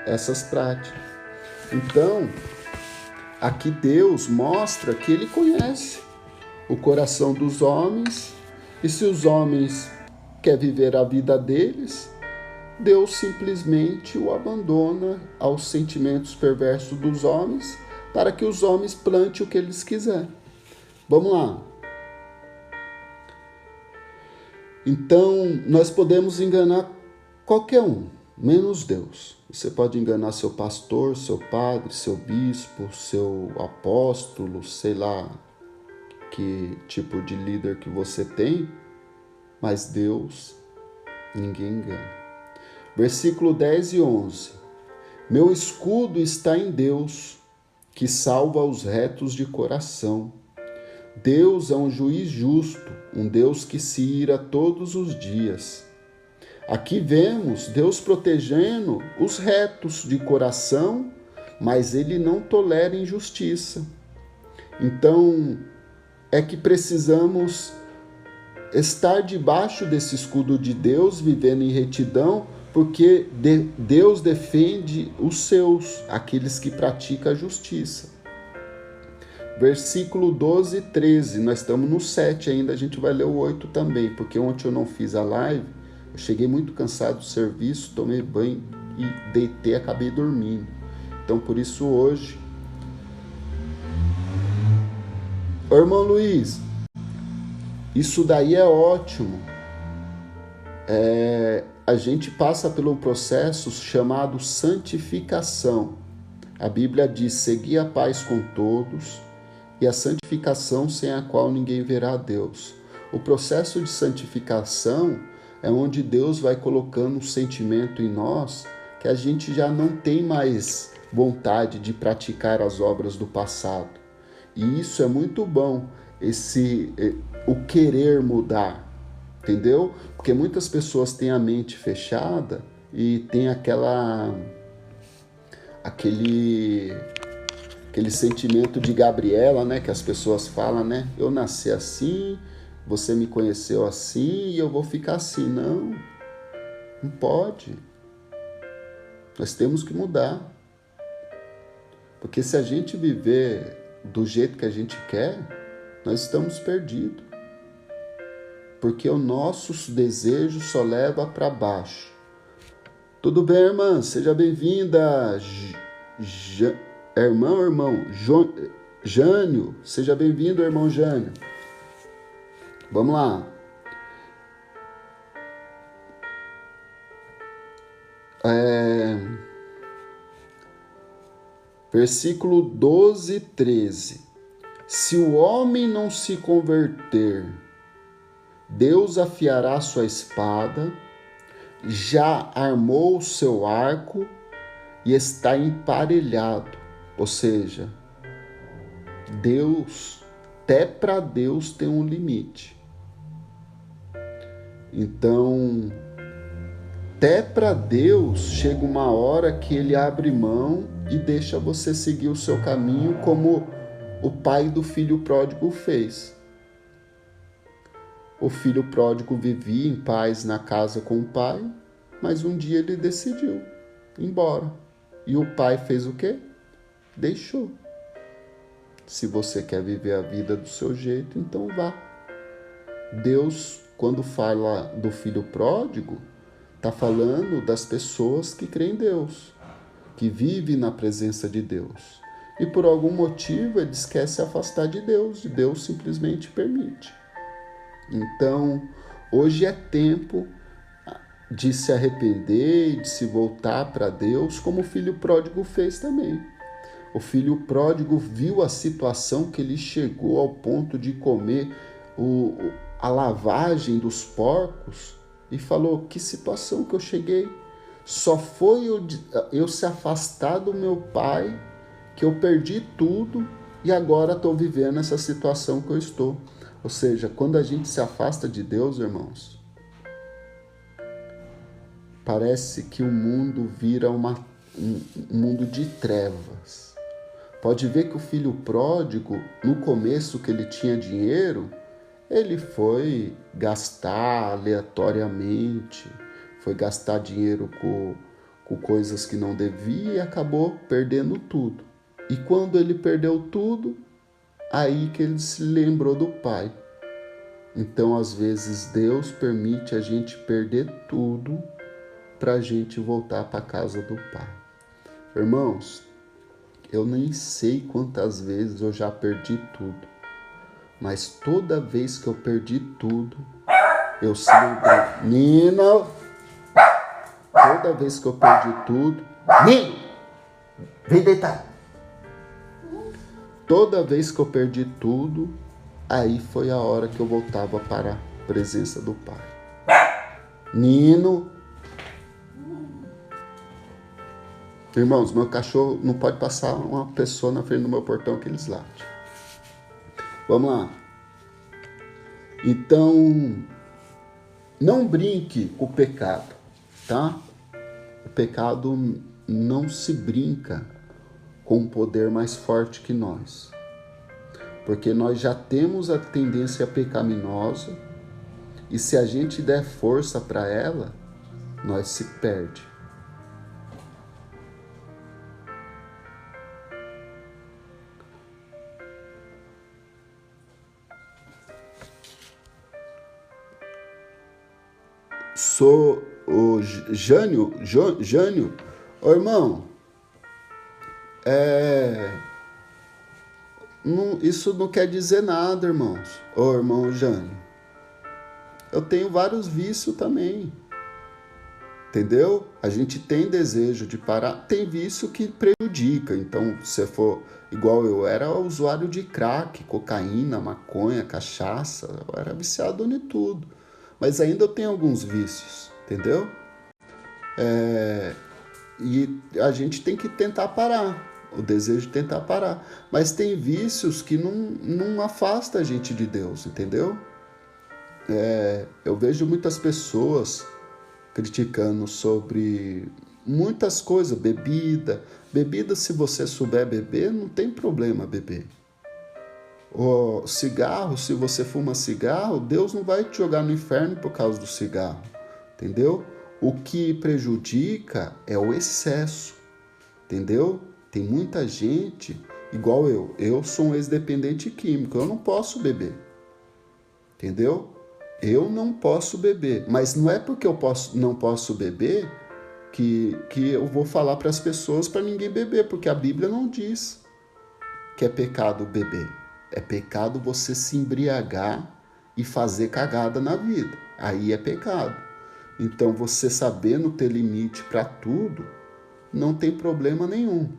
Speaker 1: essas práticas. Então, aqui Deus mostra que Ele conhece o coração dos homens, e se os homens querem viver a vida deles, Deus simplesmente o abandona aos sentimentos perversos dos homens, para que os homens plantem o que eles quiserem. Vamos lá. Então, nós podemos enganar qualquer um, menos Deus. Você pode enganar seu pastor, seu padre, seu bispo, seu apóstolo, sei lá que tipo de líder que você tem, mas Deus ninguém engana. Versículo 10 e 11. Meu escudo está em Deus, que salva os retos de coração. Deus é um juiz justo, um Deus que se ira todos os dias. Aqui vemos Deus protegendo os retos de coração, mas ele não tolera injustiça. Então, é que precisamos estar debaixo desse escudo de Deus, vivendo em retidão, porque Deus defende os seus, aqueles que praticam a justiça. Versículo 12 e 13, nós estamos no 7 ainda, a gente vai ler o 8 também, porque ontem eu não fiz a live, eu cheguei muito cansado do serviço, tomei banho e deitei, acabei dormindo. Então por isso hoje... Ô, irmão Luiz, isso daí é ótimo. A gente passa por um processo chamado santificação. A Bíblia diz, segui a paz com todos e a santificação sem a qual ninguém verá a Deus. O processo de santificação é onde Deus vai colocando um sentimento em nós que a gente já não tem mais vontade de praticar as obras do passado. E isso é muito bom, o querer mudar, entendeu? Porque muitas pessoas têm a mente fechada e tem aquele sentimento de Gabriela, né, que as pessoas falam, né? Eu nasci assim, você me conheceu assim e eu vou ficar assim. Não, não pode. Nós temos que mudar. Porque se a gente viver do jeito que a gente quer, nós estamos perdidos. Porque o nosso desejo só leva para baixo. Tudo bem, irmã? Seja bem-vinda. Irmão, Jânio, seja bem-vindo, irmão Jânio. Vamos lá. Versículo 12 e 13. Se o homem não se converter, Deus afiará sua espada, já armou o seu arco e está emparelhado. Ou seja, Deus, até para Deus tem um limite. Então, até para Deus chega uma hora que ele abre mão e deixa você seguir o seu caminho, como o pai do filho pródigo fez. O filho pródigo vivia em paz na casa com o pai, mas um dia ele decidiu ir embora. E o pai fez o quê? Deixou. Se você quer viver a vida do seu jeito, então vá. Deus, quando fala do filho pródigo, está falando das pessoas que creem em Deus, que vivem na presença de Deus. E por algum motivo eles querem se afastar de Deus, e Deus simplesmente permite. Então, hoje é tempo de se arrepender e de se voltar para Deus, como o filho pródigo fez também. O filho pródigo viu a situação que ele chegou ao ponto de comer a lavagem dos porcos e falou, que situação que eu cheguei. Só foi eu se afastar do meu pai que eu perdi tudo e agora estou vivendo essa situação que eu estou. Ou seja, quando a gente se afasta de Deus, irmãos, parece que o mundo vira um mundo de trevas. Pode ver que o filho pródigo, no começo que ele tinha dinheiro, ele foi gastar aleatoriamente, foi gastar dinheiro com coisas que não devia e acabou perdendo tudo. E quando ele perdeu tudo, aí que ele se lembrou do pai. Então, às vezes, Deus permite a gente perder tudo para a gente voltar para a casa do pai. Irmãos, eu nem sei quantas vezes eu já perdi tudo, mas toda vez que eu perdi tudo, Eu celebrei. Nino, toda vez que eu perdi tudo. Nino, vem deitar. Toda vez que eu perdi tudo, aí foi a hora que eu voltava para a presença do Pai. Nino. Irmãos, meu cachorro não pode passar uma pessoa na frente do meu portão que eles latem. Vamos lá. Então, não brinque com o pecado, tá? O pecado não se brinca com um poder mais forte que nós. Porque nós já temos a tendência pecaminosa e se a gente der força para ela, nós se perde. Sou o Jânio, ô irmão, isso não quer dizer nada, irmãos. Ô irmão Jânio, eu tenho vários vícios também, entendeu? A gente tem desejo de parar, tem vício que prejudica. Então, se for igual eu era usuário de crack, cocaína, maconha, cachaça, eu era viciado em tudo. Mas ainda eu tenho alguns vícios, entendeu? E a gente tem que tentar parar, o desejo de tentar parar. Mas tem vícios que não afasta a gente de Deus, entendeu? Eu vejo muitas pessoas criticando sobre muitas coisas, bebida. Bebida, se você souber beber, não tem problema beber. O cigarro, se você fuma cigarro, Deus não vai te jogar no inferno por causa do cigarro, entendeu? O que prejudica é o excesso, entendeu? Tem muita gente, igual eu sou um ex-dependente químico, eu não posso beber, entendeu? Eu não posso beber, mas não é porque eu não posso beber que eu vou falar para as pessoas para ninguém beber, porque a Bíblia não diz que é pecado beber. É pecado você se embriagar e fazer cagada na vida. Aí é pecado. Então, você sabendo ter limite para tudo, não tem problema nenhum.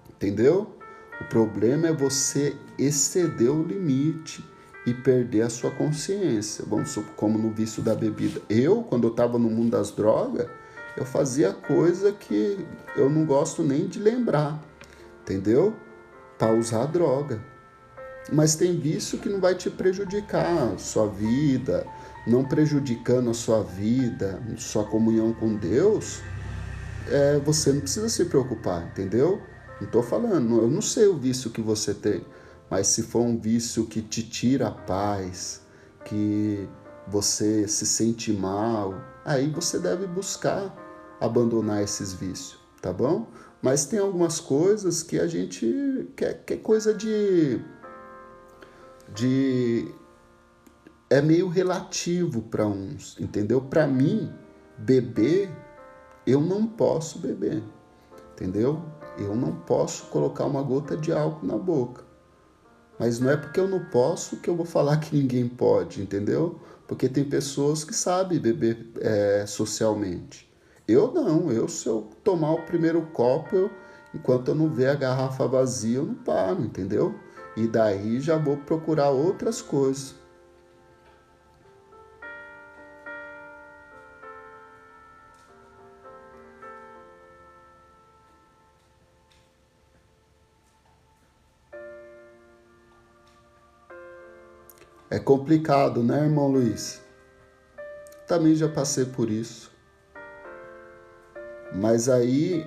Speaker 1: Entendeu? O problema é você exceder o limite e perder a sua consciência. Vamos supor, como no vício da bebida. Quando eu estava no mundo das drogas, eu fazia coisa que eu não gosto nem de lembrar. Entendeu? Para usar droga. Mas tem vício que não vai te prejudicar a sua vida, não prejudicando a sua vida, sua comunhão com Deus, você não precisa se preocupar, entendeu? Não estou falando, eu não sei o vício que você tem, mas se for um vício que te tira a paz, que você se sente mal, aí você deve buscar abandonar esses vícios, tá bom? Mas tem algumas coisas que a gente quer coisa é meio relativo para uns, entendeu? Para mim, beber, eu não posso beber, entendeu? Eu não posso colocar uma gota de álcool na boca. Mas não é porque eu não posso que eu vou falar que ninguém pode, entendeu? Porque tem pessoas que sabem beber socialmente. Eu não, se eu tomar o primeiro copo, enquanto eu não ver a garrafa vazia, eu não paro, entendeu? E daí já vou procurar outras coisas. É complicado, né, irmão Luiz? Também já passei por isso. Mas aí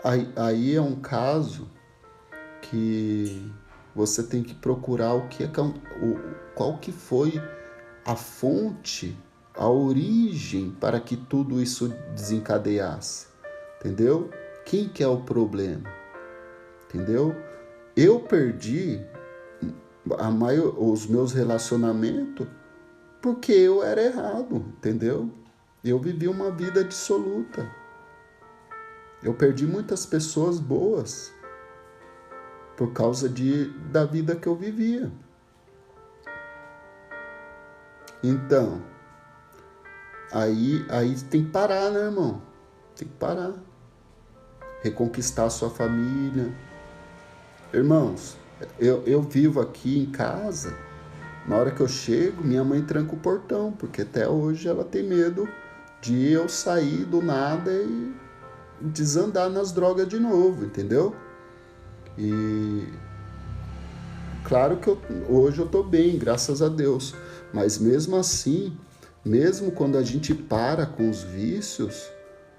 Speaker 1: é um caso que você tem que procurar qual que foi a fonte, a origem para que tudo isso desencadeasse, entendeu? Quem que é o problema, entendeu? Eu perdi os meus relacionamentos porque eu era errado, entendeu? Eu vivi uma vida dissoluta. Eu perdi muitas pessoas boas por causa da vida que eu vivia. Então, Aí tem que parar, né, irmão? Tem que parar. Reconquistar a sua família. Irmãos, eu vivo aqui em casa. Na hora que eu chego, minha mãe tranca o portão, porque até hoje ela tem medo de eu sair do nada e desandar nas drogas de novo, entendeu? E claro que hoje eu tô bem, graças a Deus. Mas mesmo assim, mesmo quando a gente para com os vícios,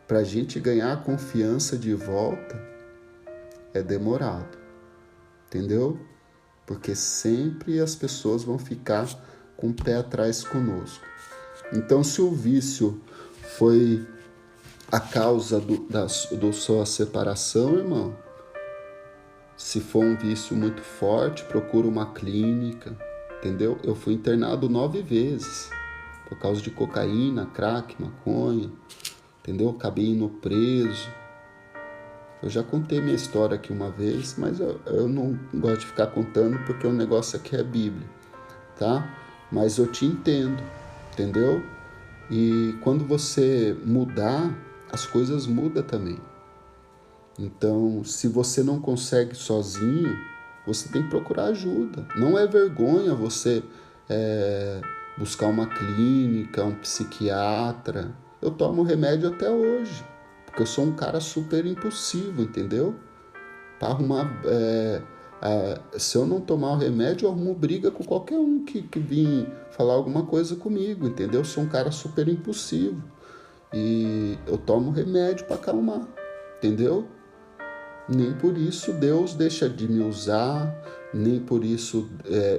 Speaker 1: pra gente ganhar a confiança de volta, é demorado, entendeu? Porque sempre as pessoas vão ficar com o pé atrás conosco. Então, se o vício foi a causa do sua separação, irmão, se for um vício muito forte, procura uma clínica, entendeu? Eu fui internado 9 vezes por causa de cocaína, crack, maconha, entendeu? Acabei indo preso. Eu já contei minha história aqui uma vez, mas eu não gosto de ficar contando porque o negócio aqui é Bíblia, tá? Mas eu te entendo, entendeu? E quando você mudar, as coisas mudam também. Então, se você não consegue sozinho, você tem que procurar ajuda. Não é vergonha você buscar uma clínica, um psiquiatra. Eu tomo remédio até hoje, porque eu sou um cara super impulsivo, entendeu? Para arrumar. Se eu não tomar o remédio, eu arrumo briga com qualquer um que vir falar alguma coisa comigo, entendeu? Eu sou um cara super impulsivo e eu tomo remédio para acalmar, entendeu? Nem por isso Deus deixa de me usar, nem por isso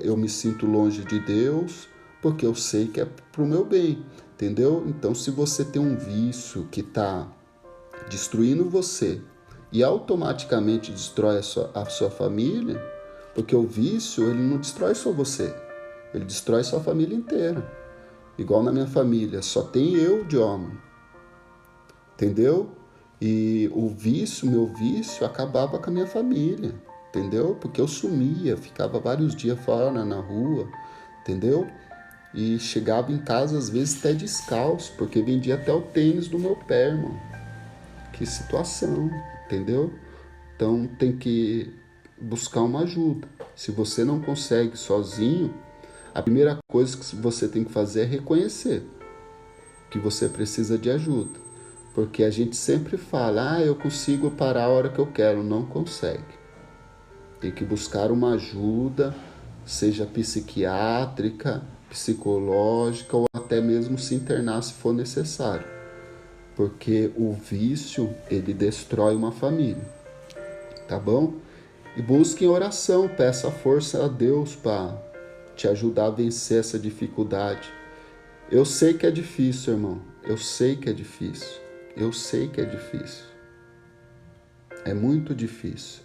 Speaker 1: eu me sinto longe de Deus, porque eu sei que é pro meu bem, entendeu? Então, se você tem um vício que está destruindo você e automaticamente destrói a sua família, porque o vício ele não destrói só você, ele destrói sua família inteira. Igual na minha família, só tem eu de homem, entendeu? E meu vício acabava com a minha família, entendeu? Porque eu sumia, ficava vários dias fora na rua, entendeu? E chegava em casa às vezes até descalço, porque vendia até o tênis do meu pé, irmão. Que situação, entendeu? Então tem que buscar uma ajuda. Se você não consegue sozinho, a primeira coisa que você tem que fazer é reconhecer que você precisa de ajuda. Porque a gente sempre fala, eu consigo parar a hora que eu quero. Não consegue. Tem que buscar uma ajuda, seja psiquiátrica, psicológica ou até mesmo se internar se for necessário. Porque o vício, ele destrói uma família, tá bom? E busque em oração, peça força a Deus para te ajudar a vencer essa dificuldade. Eu sei que é difícil, irmão. Eu sei que é difícil. Eu sei que é difícil. É muito difícil.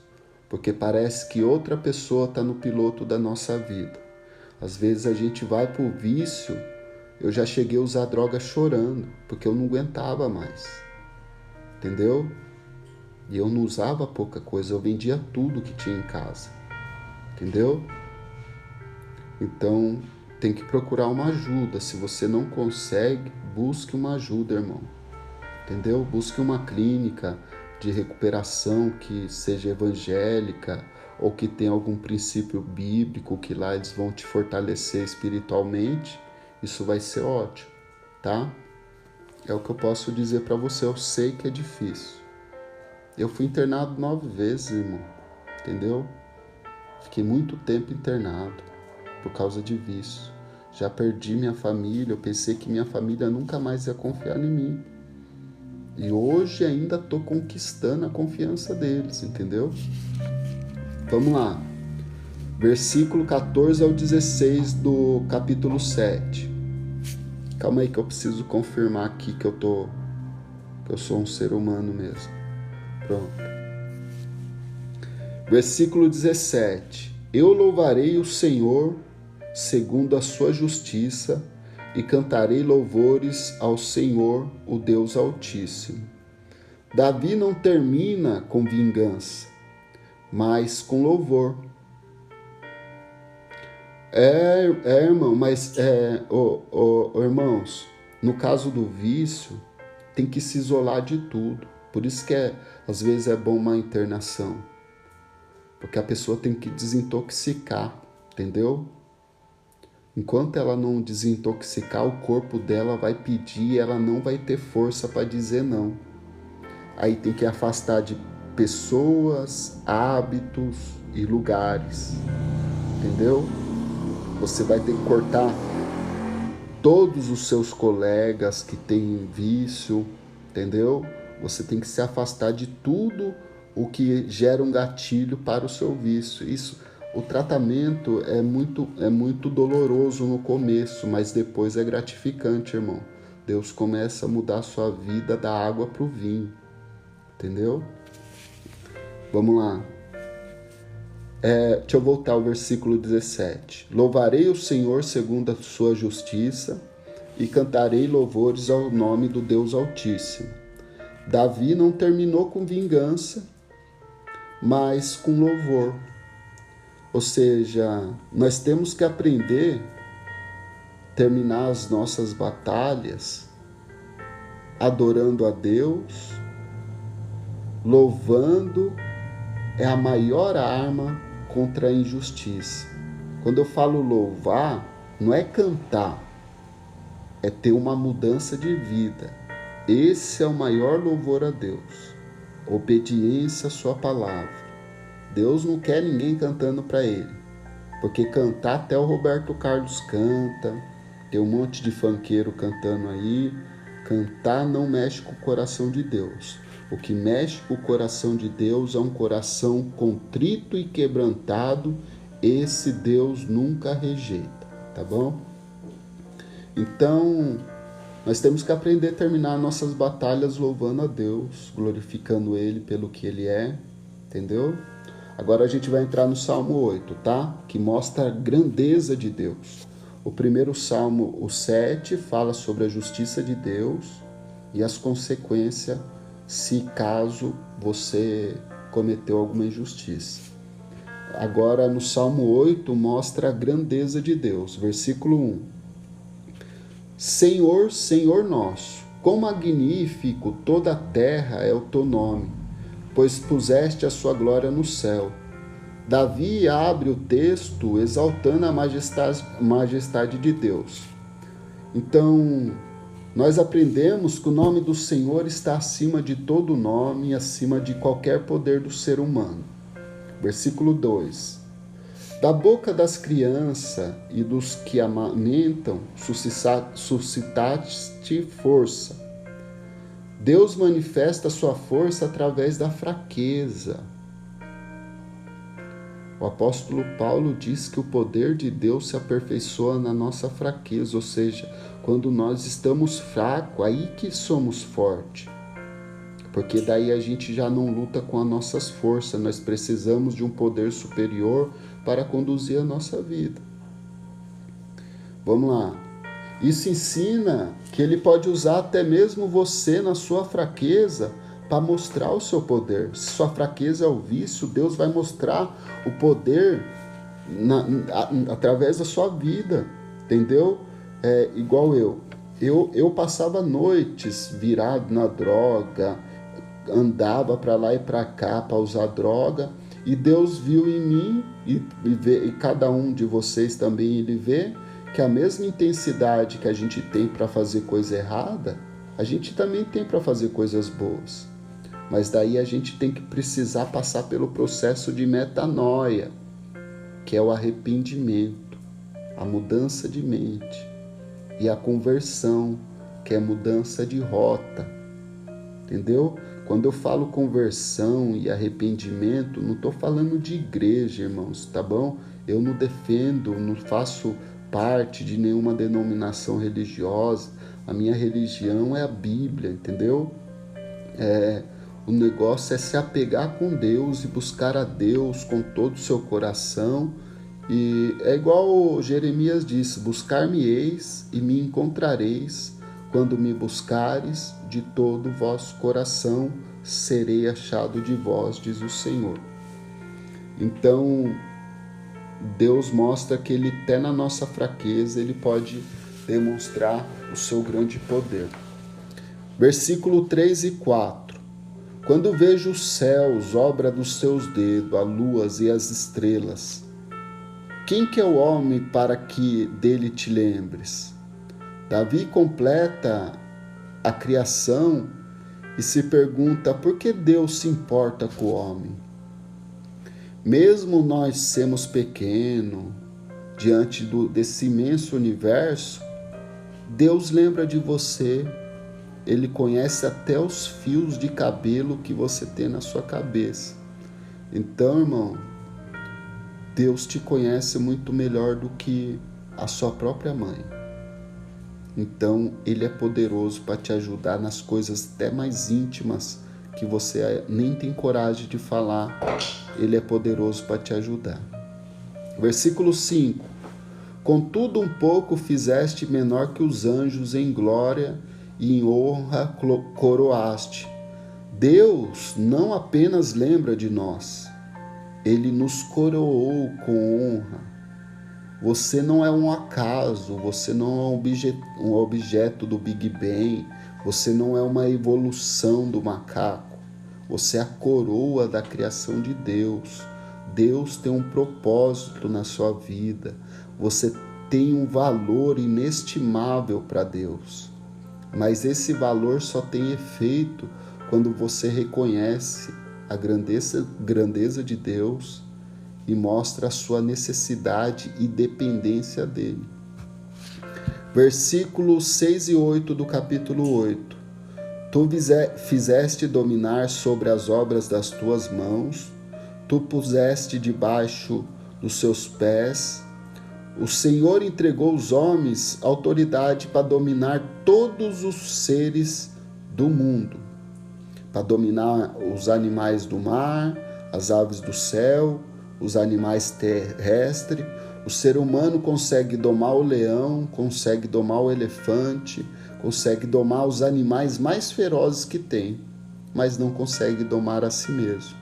Speaker 1: Porque parece que outra pessoa está no piloto da nossa vida. Às vezes a gente vai pro vício. Eu já cheguei a usar droga chorando, porque eu não aguentava mais. Entendeu? E eu não usava pouca coisa, eu vendia tudo que tinha em casa. Entendeu? Então, tem que procurar uma ajuda. Se você não consegue, busque uma ajuda, irmão. Entendeu? Busque uma clínica de recuperação que seja evangélica ou que tenha algum princípio bíblico que lá eles vão te fortalecer espiritualmente. Isso vai ser ótimo, tá? É o que eu posso dizer para você. Eu sei que é difícil. Eu fui internado 9 vezes, irmão. Entendeu? Fiquei muito tempo internado por causa de vício. Já perdi minha família, eu pensei que minha família nunca mais ia confiar em mim. E hoje ainda estou conquistando a confiança deles, entendeu? Vamos lá. Versículo 14 ao 16 do capítulo 7. Calma aí que eu preciso confirmar aqui que eu sou um ser humano mesmo. Pronto. Versículo 17. Eu louvarei o Senhor segundo a sua justiça e cantarei louvores ao Senhor, o Deus Altíssimo. Davi não termina com vingança, mas com louvor. Irmão, mas, irmãos, No caso do vício, tem que se isolar de tudo. Por isso que às vezes é bom uma internação. Porque a pessoa tem que desintoxicar, entendeu? Enquanto ela não desintoxicar, o corpo dela vai pedir e ela não vai ter força para dizer não. Aí tem que afastar de pessoas, hábitos e lugares, entendeu? Você vai ter que cortar todos os seus colegas que têm vício, entendeu? Você tem que se afastar de tudo o que gera um gatilho para o seu vício. O tratamento é muito doloroso no começo, mas depois é gratificante, irmão. Deus começa a mudar a sua vida da água para o vinho, entendeu? Vamos lá. Deixa eu voltar ao versículo 17. Louvarei o Senhor segundo a sua justiça e cantarei louvores ao nome do Deus Altíssimo. Davi não terminou com vingança, mas com louvor. Ou seja, nós temos que aprender a terminar as nossas batalhas adorando a Deus, louvando. É a maior arma contra a injustiça. Quando eu falo louvar, não é cantar, é ter uma mudança de vida. Esse é o maior louvor a Deus. Obediência à sua palavra. Deus não quer ninguém cantando para ele, porque cantar até o Roberto Carlos canta, tem um monte de funkeiro cantando aí. Cantar não mexe com o coração de Deus. O que mexe com o coração de Deus é um coração contrito e quebrantado. Esse Deus nunca rejeita, tá bom? Então, nós temos que aprender a terminar nossas batalhas louvando a Deus, glorificando Ele pelo que Ele é, entendeu? Agora a gente vai entrar no Salmo 8, tá? Que mostra a grandeza de Deus. O primeiro Salmo, o 7, fala sobre a justiça de Deus e as consequências se caso você cometeu alguma injustiça. Agora no Salmo 8 mostra a grandeza de Deus. Versículo 1. Senhor, Senhor nosso, quão magnífico toda a terra é o teu nome, pois puseste a sua glória no céu. Davi abre o texto exaltando a majestade de Deus. Então, nós aprendemos que o nome do Senhor está acima de todo nome e acima de qualquer poder do ser humano. Versículo 2. Da boca das crianças e dos que amamentam, suscitaste força. Deus manifesta sua força através da fraqueza. O apóstolo Paulo diz que o poder de Deus se aperfeiçoa na nossa fraqueza, ou seja, quando nós estamos fracos, aí que somos fortes. Porque daí a gente já não luta com as nossas forças, nós precisamos de um poder superior para conduzir a nossa vida. Vamos lá. Isso ensina que Ele pode usar até mesmo você na sua fraqueza para mostrar o seu poder. Se sua fraqueza é o vício, Deus vai mostrar o poder através da sua vida, entendeu? Igual eu passava noites virado na droga, andava para lá e para cá para usar droga, e Deus viu em mim, e cada um de vocês também Ele vê, que a mesma intensidade que a gente tem para fazer coisa errada, a gente também tem para fazer coisas boas. Mas daí a gente tem que precisar passar pelo processo de metanoia, que é o arrependimento, a mudança de mente, e a conversão, que é mudança de rota, entendeu? Quando eu falo conversão e arrependimento, não estou falando de igreja, irmãos, tá bom? Eu não defendo, não faço parte de nenhuma denominação religiosa. A minha religião é a Bíblia, entendeu? O negócio é se apegar com Deus e buscar a Deus com todo o seu coração. E é igual Jeremias disse: buscar-me-eis e me encontrareis, quando me buscares de todo o vosso coração, serei achado de vós, diz o Senhor. Então, Deus mostra que Ele até na nossa fraqueza, Ele pode demonstrar o seu grande poder. Versículo 3 e 4. Quando vejo os céus, obra dos teus dedos, a lua e as estrelas, quem que é o homem para que dele te lembres? Davi completa a criação e se pergunta por que Deus se importa com o homem. Mesmo nós sermos pequenos, diante desse imenso universo, Deus lembra de você. Ele conhece até os fios de cabelo que você tem na sua cabeça. Então, irmão, Deus te conhece muito melhor do que a sua própria mãe. Então, Ele é poderoso para te ajudar nas coisas até mais íntimas que você nem tem coragem de falar. Ele é poderoso para te ajudar. Versículo 5. Contudo, um pouco fizeste menor que os anjos em glória e em honra coroaste. Deus não apenas lembra de nós, Ele nos coroou com honra. Você não é um acaso, você não é um objeto do Big Bang, você não é uma evolução do macaco, você é a coroa da criação de Deus. Deus tem um propósito na sua vida, você tem um valor inestimável para Deus, mas esse valor só tem efeito quando você reconhece a grandeza de Deus e mostra a sua necessidade e dependência dele. Versículos 6 e 8 do capítulo 8. Tu fizeste dominar sobre as obras das tuas mãos, tu puseste debaixo dos seus pés. O Senhor entregou aos homens autoridade para dominar todos os seres do mundo, para dominar os animais do mar, as aves do céu, os animais terrestres. O ser humano consegue domar o leão, consegue domar o elefante, consegue domar os animais mais ferozes que tem, mas não consegue domar a si mesmo,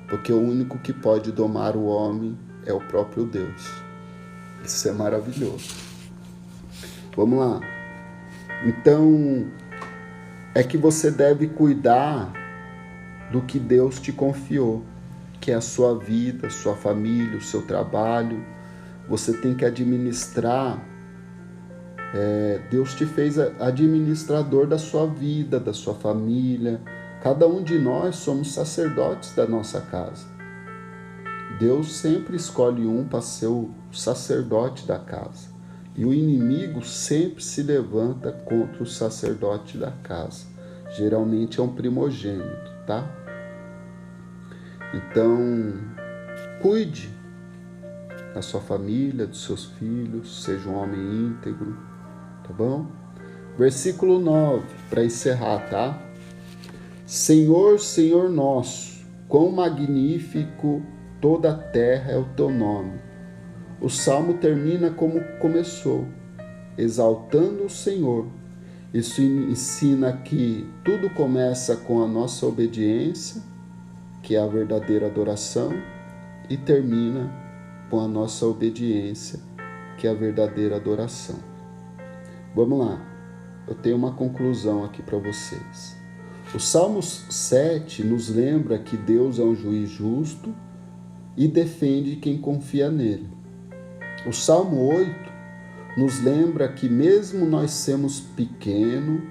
Speaker 1: porque o único que pode domar o homem é o próprio Deus. Isso é maravilhoso. Vamos lá. Então, é que você deve cuidar do que Deus te confiou, que é a sua vida, a sua família, o seu trabalho. Você tem que administrar. Deus te fez administrador da sua vida, da sua família. Cada um de nós somos sacerdotes da nossa casa. Deus sempre escolhe um para ser o sacerdote da casa. E o inimigo sempre se levanta contra o sacerdote da casa. Geralmente é um primogênito, tá? Então, cuide da sua família, dos seus filhos, seja um homem íntegro, tá bom? Versículo 9, para encerrar, tá? Senhor, Senhor nosso, quão magnífico toda a terra é o teu nome. O salmo termina como começou, exaltando o Senhor. Isso ensina que tudo começa com a nossa obediência, que é a verdadeira adoração, e termina com a nossa obediência, que é a verdadeira adoração. Vamos lá, eu tenho uma conclusão aqui para vocês. O Salmo 7 nos lembra que Deus é um juiz justo e defende quem confia nele. O Salmo 8 nos lembra que mesmo nós sermos pequenos,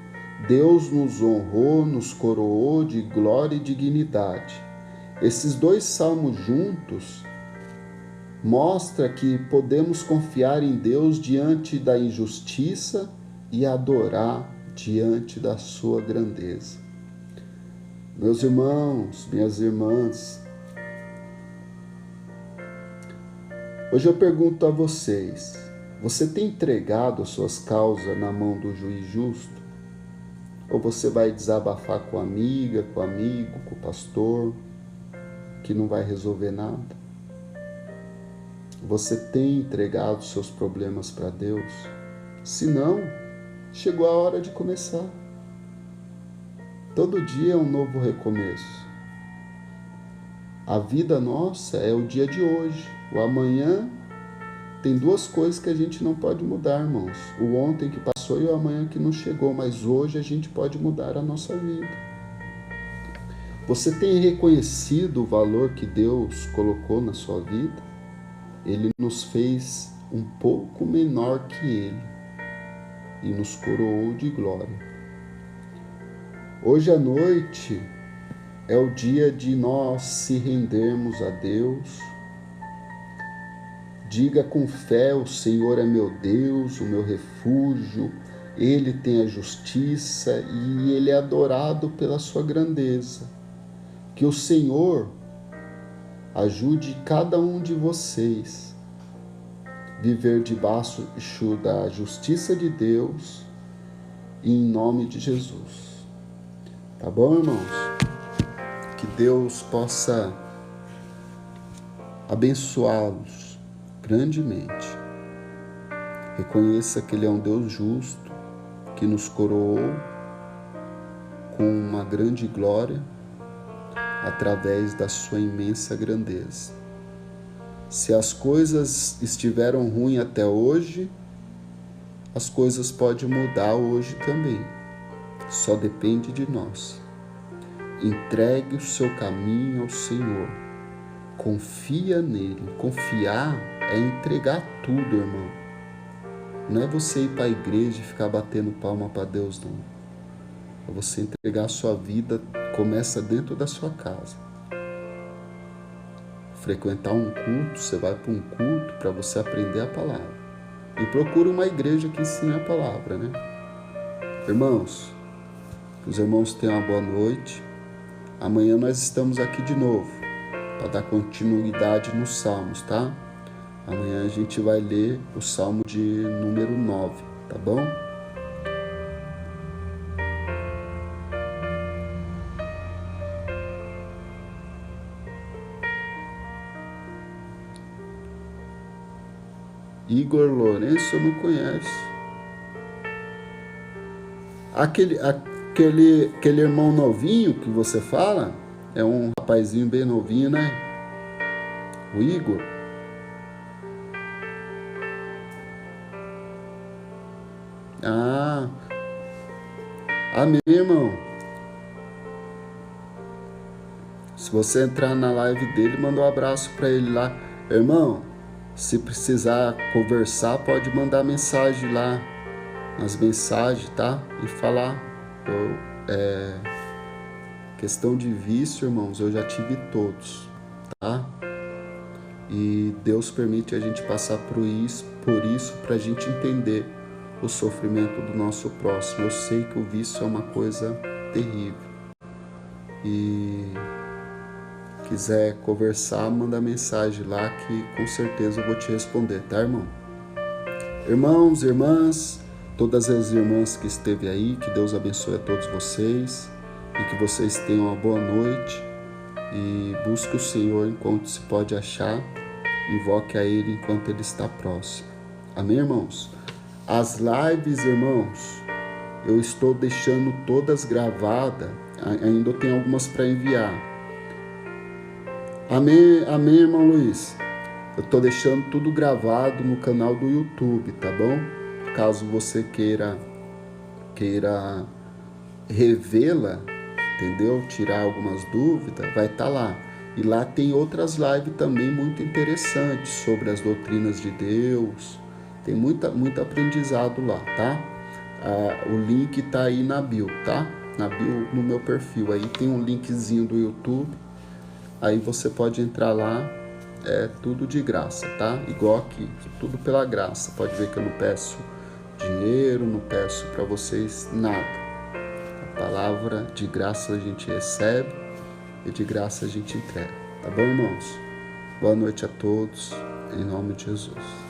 Speaker 1: Deus nos honrou, nos coroou de glória e dignidade. Esses dois salmos juntos mostram que podemos confiar em Deus diante da injustiça e adorar diante da sua grandeza. Meus irmãos, minhas irmãs, hoje eu pergunto a vocês, você tem entregado as suas causas na mão do juiz justo? Ou você vai desabafar com a amiga, com o amigo, com o pastor, que não vai resolver nada? Você tem entregado seus problemas para Deus? Se não, chegou a hora de começar. Todo dia é um novo recomeço. A vida nossa é o dia de hoje. O amanhã tem duas coisas que a gente não pode mudar, irmãos. O ontem que passou e o amanhã que não chegou, mas hoje a gente pode mudar a nossa vida. Você tem reconhecido o valor que Deus colocou na sua vida? Ele nos fez um pouco menor que Ele e nos coroou de glória. Hoje à noite é o dia de nós se rendermos a Deus. Diga com fé: o Senhor é meu Deus, o meu refúgio, Ele tem a justiça e Ele é adorado pela sua grandeza. Que o Senhor ajude cada um de vocês a viver debaixo da justiça de Deus, em nome de Jesus. Tá bom, irmãos? Que Deus possa abençoá-los grandemente. Reconheça que Ele é um Deus justo, que nos coroou com uma grande glória através da sua imensa grandeza. Se as coisas estiveram ruins até hoje, as coisas podem mudar hoje também. Só depende de nós. Entregue o seu caminho ao Senhor. Confia nele. Confiar é entregar tudo, irmão. Não é você ir para a igreja e ficar batendo palma para Deus, não. É você entregar a sua vida, começa dentro da sua casa. Frequentar um culto, você vai para um culto para você aprender a palavra. E procura uma igreja que ensine a palavra, né? Irmãos, que os irmãos tenham uma boa noite. Amanhã nós estamos aqui de novo para dar continuidade nos Salmos, tá? Amanhã a gente vai ler o Salmo de número 9, tá bom? Igor Lourenço eu não conheço. Aquele irmão novinho que você fala, é um rapazinho bem novinho, né? O Igor. Amém, irmão. Se você entrar na live dele, manda um abraço para ele lá. Irmão, se precisar conversar, pode mandar mensagem lá, nas mensagens, tá? E falar. Questão de vício, irmãos, eu já tive todos, tá? E Deus permite a gente passar por isso para a gente entender o sofrimento do nosso próximo. Eu sei que o vício é uma coisa terrível. E quiser conversar, manda mensagem lá que com certeza eu vou te responder, tá, irmão? Irmãos, irmãs, todas as irmãs que esteve aí, que Deus abençoe a todos vocês e que vocês tenham uma boa noite e busque o Senhor enquanto se pode achar, invoque a Ele enquanto Ele está próximo. Amém, irmãos? As lives, irmãos, eu estou deixando todas gravadas, ainda tenho algumas para enviar. Amém, amém, irmão Luiz? Eu estou deixando tudo gravado no canal do YouTube, tá bom? Caso você queira revê-la, entendeu? Tirar algumas dúvidas, vai estar lá. E lá tem outras lives também muito interessantes sobre as doutrinas de Deus. Tem muito aprendizado lá, tá? O link tá aí na bio, tá? Na bio, no meu perfil. Aí tem um linkzinho do YouTube. Aí você pode entrar lá. É tudo de graça, tá? Igual aqui, tudo pela graça. Pode ver que eu não peço dinheiro, não peço para vocês nada. A palavra de graça a gente recebe e de graça a gente entrega. Tá bom, irmãos? Boa noite a todos, em nome de Jesus.